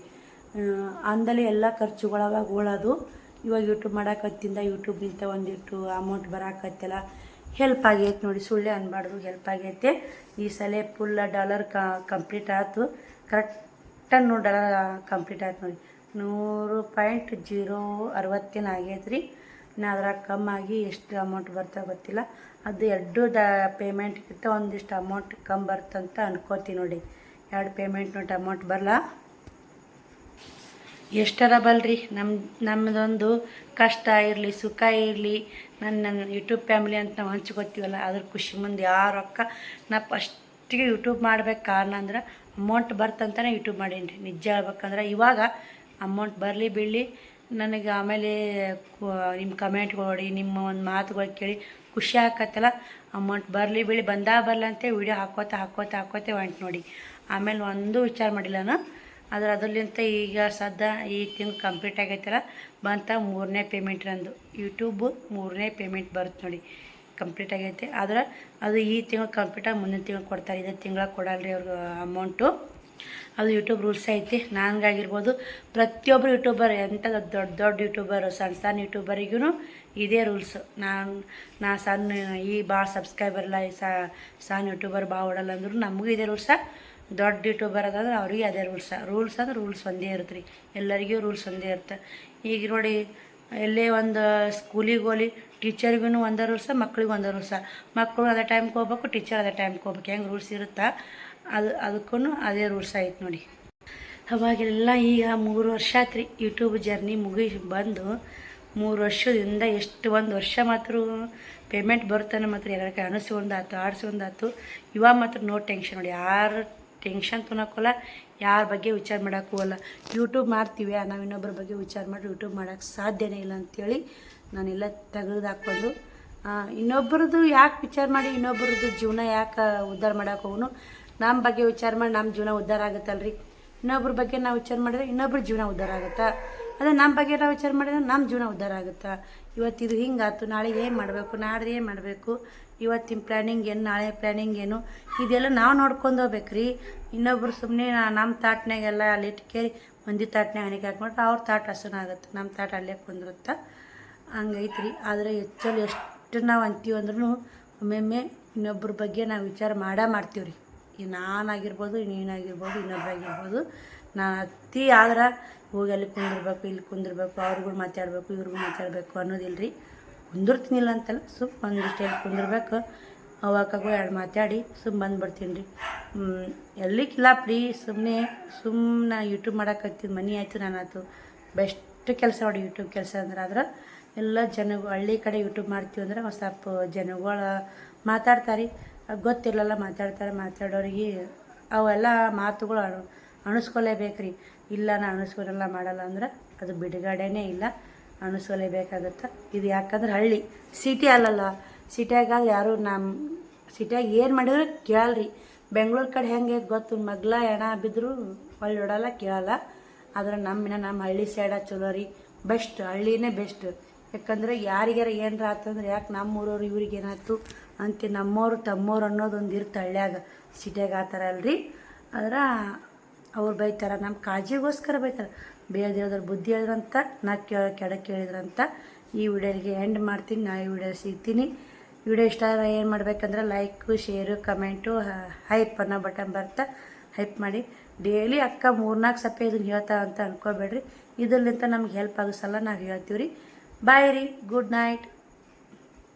ಅಂದಲೇ ಎಲ್ಲ ಖರ್ಚುಗಳವಾಗ ಉಳೋದು. ಇವಾಗ ಯೂಟ್ಯೂಬ್ ಮಾಡಾಕತ್ತಿಂದ ಯೂಟ್ಯೂಬ್ನಿಂದ ಒಂದಿಟ್ಟು ಅಮೌಂಟ್ ಬರಾಕತ್ತಲ್ಲ, ಹೆಲ್ಪ್ ಆಗೈತೆ ನೋಡಿ. ಸುಳ್ಳೆ ಅನ್ಬಾರ್ದು, ಹೆಲ್ಪ್ ಆಗೈತೆ. ಈ ಸಲ ಫುಲ್ ಡಾಲರ್ ಕಂಪ್ಲೀಟ್ ಆಯ್ತು. ಕರೆಕ್ಟಾಗಿ $100 ಕಂಪ್ಲೀಟ್ ಆಯ್ತು ನೋಡಿ. 100.060 ಆಗೈತೆ ರೀ. ಇನ್ನು ಅದ್ರಾಗ ಕಮ್ಮಾಗಿ ಎಷ್ಟು ಅಮೌಂಟ್ ಬರ್ತಾ ಗೊತ್ತಿಲ್ಲ. ಅದು 2 ಪೇಮೆಂಟ್ಗಿಂತ ಒಂದಿಷ್ಟು ಅಮೌಂಟ್ ಕಮ್ಮಿ ಬರ್ತಂತ ಅನ್ಕೋತೀನಿ ನೋಡಿ. 2 ಪೇಮೆಂಟ್ ನೋಡಿ ಅಮೌಂಟ್ ಬರಲ್ಲ, ಎಷ್ಟರ ಬಲ್ರಿ. ನಮ್ಮದೊಂದು ಕಷ್ಟ ಇರಲಿ ಸುಖ ಇರಲಿ, ನನ್ನ ಯೂಟ್ಯೂಬ್ ಫ್ಯಾಮಿಲಿ ಅಂತ ನಾವು ಹಂಚ್ಕೊತೀವಲ್ಲ, ಅದ್ರ ಖುಷಿ ಮುಂದೆ ಯಾರು ರೊಕ್ಕ. ನಾ ಫಸ್ಟಿಗೆ ಯೂಟ್ಯೂಬ್ ಮಾಡ್ಬೇಕು ಕಾರಣ ಅಂದ್ರೆ ಅಮೌಂಟ್ ಬರ್ತಂತಲೇ ಯೂಟ್ಯೂಬ್ ಮಾಡೀನಿ ರೀ. ನಿಜ ಹೇಳ್ಬೇಕಂದ್ರೆ ಇವಾಗ ಅಮೌಂಟ್ ಬರಲಿ ಬಿಡಲಿ ನನಗೆ ಆಮೇಲೆ ನಿಮ್ಮ ಕಮೆಂಟ್ಗಳು ನೋಡಿ, ನಿಮ್ಮ ಒಂದು ಮಾತುಗಳು ಕೇಳಿ ಖುಷಿ ಆಕತ್ತಲ್ಲ. ಅಮೌಂಟ್ ಬರಲಿ ಬಿಡಿ, ಬರಲ್ಲ ಅಂತ ವೀಡಿಯೋ ಹಾಕೋತೆ ಹೊಂಟು ನೋಡಿ. ಆಮೇಲೆ ಒಂದು ವಿಚಾರ ಮಾಡಿಲ್ಲ ನಾನು. ಅದರಲ್ಲಿಂತ ಈಗ ಸದ್ಯ ಈ ತಿಂಗಳು ಕಂಪ್ಲೀಟ್ ಆಗೈತಲ್ಲ, ಬಂತ 3ನೇ ಪೇಮೆಂಟ್ ನಂದು. ಯೂಟ್ಯೂಬು 3ನೇ ಪೇಮೆಂಟ್ ಬರುತ್ತೆ ನೋಡಿ, ಕಂಪ್ಲೀಟ್ ಆಗೈತೆ. ಆದ್ರೆ ಅದು ಈ ತಿಂಗಳು ಕಂಪ್ಲೀಟಾಗಿ ಮುಂದಿನ ತಿಂಗಳು ಕೊಡ್ತಾರೆ. ಇದೇ ತಿಂಗಳ ಕೊಡಲ್ರಿ ಅವ್ರಿಗೆ ಅಮೌಂಟು. ಅದು ಯೂಟ್ಯೂಬ್ ರೂಲ್ಸ್ ಐತಿ. ನನಗಾಗಿರ್ಬೋದು, ಪ್ರತಿಯೊಬ್ಬರು ಯೂಟ್ಯೂಬರ್, ಎಂಥ ದೊಡ್ಡ ಯೂಟ್ಯೂಬರು, ಸಣ್ಣ ಯೂಟ್ಯೂಬರಿಗೂ ಇದೇ ರೂಲ್ಸು. ನಾ ಸಣ್ಣ ಈ ಭಾಳ ಸಬ್ಸ್ಕ್ರೈಬರ್ ಇಲ್ಲ, ಸಣ್ಣ ಯೂಟ್ಯೂಬರ್ ಭಾಳ ಓಡಲ್ಲ ಅಂದ್ರೂ ನಮಗೂ ಇದೇ ರೂಲ್ಸ. ದೊಡ್ಡ ಯೂಟ್ಯೂಬರ್ ಅದಂದ್ರೆ ಅವ್ರಿಗೆ ಅದೇ ರೂಲ್ಸ್ ಅಂದ್ರೆ ರೂಲ್ಸ್ ಒಂದೇ ಇರುತ್ತೆ ರೀ. ಎಲ್ಲರಿಗೂ ರೂಲ್ಸ್ ಒಂದೇ ಇರುತ್ತೆ. ಈಗ ನೋಡಿ, ಎಲ್ಲೇ ಒಂದು ಸ್ಕೂಲಿಗೆ ಹೋಗ್ಲಿ, ಟೀಚರ್ಗೂ ಒಂದೇ ರೂಲ್ಸ, ಮಕ್ಳಿಗೆ ಒಂದೇ ರೂಲ್ಸ. ಮಕ್ಕಳು ಅದೇ ಟೈಮ್ಗೆ ಹೋಗ್ಬೇಕು, ಟೀಚರ್ ಅದೇ ಟೈಮ್ಗೆ ಹೋಗ್ಬೇಕು. ಹೆಂಗೆ ರೂಲ್ಸ್ ಇರುತ್ತಾ ಅದಕ್ಕೂ ಅದೇ ರೂಲ್ಸ್ ಆಯ್ತು ನೋಡಿ. ಅವಾಗೆಲ್ಲ ಈಗ 3 ವರ್ಷ ಆಯ್ತು ರೀ ಯೂಟ್ಯೂಬ್ ಜರ್ನಿ ಬಂದು. 3 ವರ್ಷದಿಂದ ಎಷ್ಟು 1 ವರ್ಷ ಮಾತ್ರ ಪೇಮೆಂಟ್ ಬರುತ್ತಾನೆ ಮಾತ್ರ ಎಲ್ಲರಿಗೆ ಅನಿಸ್ಕೊಂಡಾತು, ಆಡಿಸ್ಕೊಂಡಾತು. ಇವಾಗ ಮಾತ್ರ ನೋ ಟೆನ್ಷನ್ ನೋಡಿ. ಯಾರು ಟೆನ್ಷನ್ ತೊಗೊಳಕ್ಕಲ್ಲ, ಯಾರ ಬಗ್ಗೆ ವಿಚಾರ ಮಾಡೋಕ್ಕೂ ಹೋಗಲ್ಲ. ಯೂಟ್ಯೂಬ್ ಮಾಡ್ತೀವಿ, ನಾವು ಇನ್ನೊಬ್ಬರ ಬಗ್ಗೆ ವಿಚಾರ ಮಾಡಿ ಯೂಟ್ಯೂಬ್ ಮಾಡೋಕ್ಕೆ ಸಾಧ್ಯನೇ ಇಲ್ಲ ಅಂಥೇಳಿ ನಾನೆಲ್ಲ ತೆಗೆದು ಹಾಕ್ಕೊಂಡು, ಇನ್ನೊಬ್ಬರದ್ದು ಯಾಕೆ ವಿಚಾರ ಮಾಡಿ ಇನ್ನೊಬ್ಬರದ್ದು ಜೀವನ ಯಾಕೆ ಉದ್ಧಾರ ಮಾಡೋಕೆ ಹೋಗೋನು. ನಮ್ಮ ಬಗ್ಗೆ ವಿಚಾರ ಮಾಡಿ ನಮ್ಮ ಜೀವನ ಉದ್ಧಾರ ಆಗುತ್ತಲ್ರಿ. ಇನ್ನೊಬ್ರ ಬಗ್ಗೆ ನಾವು ವಿಚಾರ ಮಾಡಿದ್ರೆ ಇನ್ನೊಬ್ರ ಜೀವನ ಉದ್ಧಾರ ಆಗುತ್ತಾ. ಅದೇ ನಮ್ಮ ಬಗ್ಗೆ ನಾವು ವಿಚಾರ ಮಾಡಿದ್ರೆ ನಮ್ಮ ಜೀವನ ಉದ್ಧಾರ ಆಗುತ್ತಾ. ಇವತ್ತಿದು ಹಿಂಗಾಯ್ತು, ನಾಳೆಗೆ ಏನು ಮಾಡಬೇಕು, ನಾಡ್ದು ಏನು ಮಾಡಬೇಕು, ಇವತ್ತಿನ ಪ್ಲ್ಯಾನಿಂಗ್ ಏನು, ನಾಳೆ ಪ್ಲ್ಯಾನಿಂಗ್ ಏನು, ಇದೆಲ್ಲ ನಾವು ನೋಡ್ಕೊಂಡು ಹೋಗ್ಬೇಕ್ರಿ. ಇನ್ನೊಬ್ರು ಸುಮ್ಮನೆ ನಮ್ಮ ತಾಟ್ನಾಗೆಲ್ಲ ಅಲ್ಲಿ ಇಟ್ಕೇರಿ ಮಂದಿ ತಾಟ್ನಾಗ ಹಣಿಕೆ ಹಾಕ್ಬಿಟ್ರೆ ಅವ್ರ ತಾಟ್ ಹಸನ ಆಗುತ್ತೆ, ನಮ್ಮ ತಾಟ್ ಅಲ್ಲೇ ಕುಂದಿರುತ್ತೆ. ಹಂಗೈತ್ರಿ. ಆದರೆ ಹೆಚ್ಚಲ್ಲಿ ಎಷ್ಟು ನಾವು ಅಂತೀವಿ ಅಂದ್ರೂ ಒಮ್ಮೊಮ್ಮೆ ಇನ್ನೊಬ್ರ ಬಗ್ಗೆ ನಾವು ವಿಚಾರ ಮಾಡ್ತೀವಿ ರೀ. ಈ ನಾನಾಗಿರ್ಬೋದು, ನೀನಾಗಿರ್ಬೋದು, ಇನ್ನೊಬ್ಬರಾಗಿರ್ಬೋದು. ನಾನು ಅತಿ ಆದ್ರೆ ಹೋಗಿ ಅಲ್ಲಿ ಕುಂದಿರ್ಬೇಕು, ಇಲ್ಲಿ ಕುಂದಿರ್ಬೇಕು, ಅವ್ರಿಗೂ ಮಾತಾಡಬೇಕು, ಇವ್ರಿಗೂ ಮಾತಾಡಬೇಕು ಅನ್ನೋದಿಲ್ಲ ರೀ. ಕುಂದಿರ್ತೀನಿಲ್ಲ ಅಂತಲ್ಲ, ಒಂದಿಷ್ಟು ಎಲ್ಲಿ ಕುಂದಿರ್ಬೇಕು, ಅವಾಗಾಗೂ 2 ಮಾತಾಡಿ ಬಂದುಬಿಡ್ತೀನಿ ರೀ. ಎಲ್ಲಿಕ್ಕಿಲ್ಲ ಪ್ರೀ. ಸುಮ್ಮನೆ ಯೂಟ್ಯೂಬ್ ಮಾಡೋಕತ್ತೀನಿ, ಮನಿ ಆಯಿತು, ನಾನಾಯ್ತು. ಬೆಸ್ಟ್ ಕೆಲಸ ನೋಡಿ ಯೂಟ್ಯೂಬ್ ಕೆಲಸ ಅಂದ್ರೆ. ಆದ್ರೆ ಎಲ್ಲ ಜನಗಳು ಹಳ್ಳಿ ಕಡೆ ಯೂಟ್ಯೂಬ್ ಮಾಡ್ತೀವಿ ಅಂದ್ರೆ ಒಂದು ಸ್ವಲ್ಪ ಜನಗಳು ಮಾತಾಡ್ತಾರೆ, ಗೊತ್ತಿರಲ್ಲ ಮಾತಾಡೋರಿಗೆ ಅವೆಲ್ಲ ಮಾತುಗಳು ಅನಿಸ್ಕೊಲೇಬೇಕು ರೀ. ಇಲ್ಲ ನಾನು ಅನಿಸ್ಕೊಳಲ್ಲ ಮಾಡಲ್ಲ ಅಂದ್ರೆ ಅದು ಬಿಡುಗಡೆನೇ ಇಲ್ಲ, ಅನಿಸ್ಕೊಲೇಬೇಕಾಗತ್ತೆ. ಇದು ಯಾಕಂದ್ರೆ ಹಳ್ಳಿ, ಸಿಟಿ ಅಲ್ಲಲ್ಲ. ಸಿಟಿಯಾಗಾದ್ರೆ ಯಾರು ಸಿಟಿಯಾಗ ಏನು ಮಾಡಿದ್ರು ಕೇಳಲ್ರಿ. ಬೆಂಗಳೂರು ಕಡೆ ಹೆಂಗೆ ಗೊತ್ತು, ಮಗ್ಲ ಹೆಣ ಬಿದ್ದರೂ ಹೊಳ್ಳೊಡಲ್ಲ, ಕೇಳಲ್ಲ. ಆದ್ರೆ ನಮ್ಮ ಹಳ್ಳಿ ಸೈಡ ಚಲೋ ರೀ, ಬೆಸ್ಟ್. ಹಳ್ಳಿನೇ ಬೆಸ್ಟ್. ಯಾಕಂದ್ರೆ ಯಾರಿಗಾರ ಏನರ ಆತಂದ್ರೆ ಯಾಕೆ ನಮ್ಮೂರವ್ರು ಇವ್ರಿಗೆ ಏನಾಯ್ತು ಅಂತ ನಮ್ಮವ್ರು ತಮ್ಮವ್ರು ಅನ್ನೋದೊಂದು ಇರುತ್ತೆ ಹಳ್ಳಿಯಾಗ. ಸಿಟಿಯಾಗ ಆ ಥರ ಅಲ್ರಿ. ಆದ್ರೆ ಅವ್ರು ಬೈತಾರೆ, ನಮ್ಮ ಕಾಳಜಿಗೋಸ್ಕರ ಬೈತಾರೆ. ಬೇರೆದವ್ರ ಬುದ್ಧಿ ಹೇಳಿದ್ರಂತ, ನಾ ಕೆಡಕ್ಕೆ ಹೇಳಿದ್ರಂತ. ಈ ವಿಡಿಯೋಗೆ ಎಂಡ್ ಮಾಡ್ತೀನಿ. ನಾ ಈ ವಿಡಿಯೋ ಸಿಗ್ತೀನಿ. ವಿಡಿಯೋ ಇಷ್ಟ ಆದರೆ ಏನು ಮಾಡಬೇಕಂದ್ರೆ ಲೈಕು, ಶೇರು, ಕಮೆಂಟು, ಹೈಪ್ ಅನ್ನೋ ಬಟನ್ ಬರ್ತಾ ಹೈಪ್ ಮಾಡಿ. ಡೈಲಿ ಅಕ್ಕ 3-4 ಸಪ್ಪೆ ಇದನ್ನು ಹೇಳ್ತಾ ಅಂತ ಅನ್ಕೋಬೇಡ್ರಿ. ಇದರಲ್ಲಿಂತ ನಮ್ಗೆ ಹೆಲ್ಪ್ ಆಗಿಸಲ್ಲ, ನಾವು ಹೇಳ್ತೀವಿ ರೀ. ಬಾಯ್ ರೀ, ಗುಡ್ ನೈಟ್.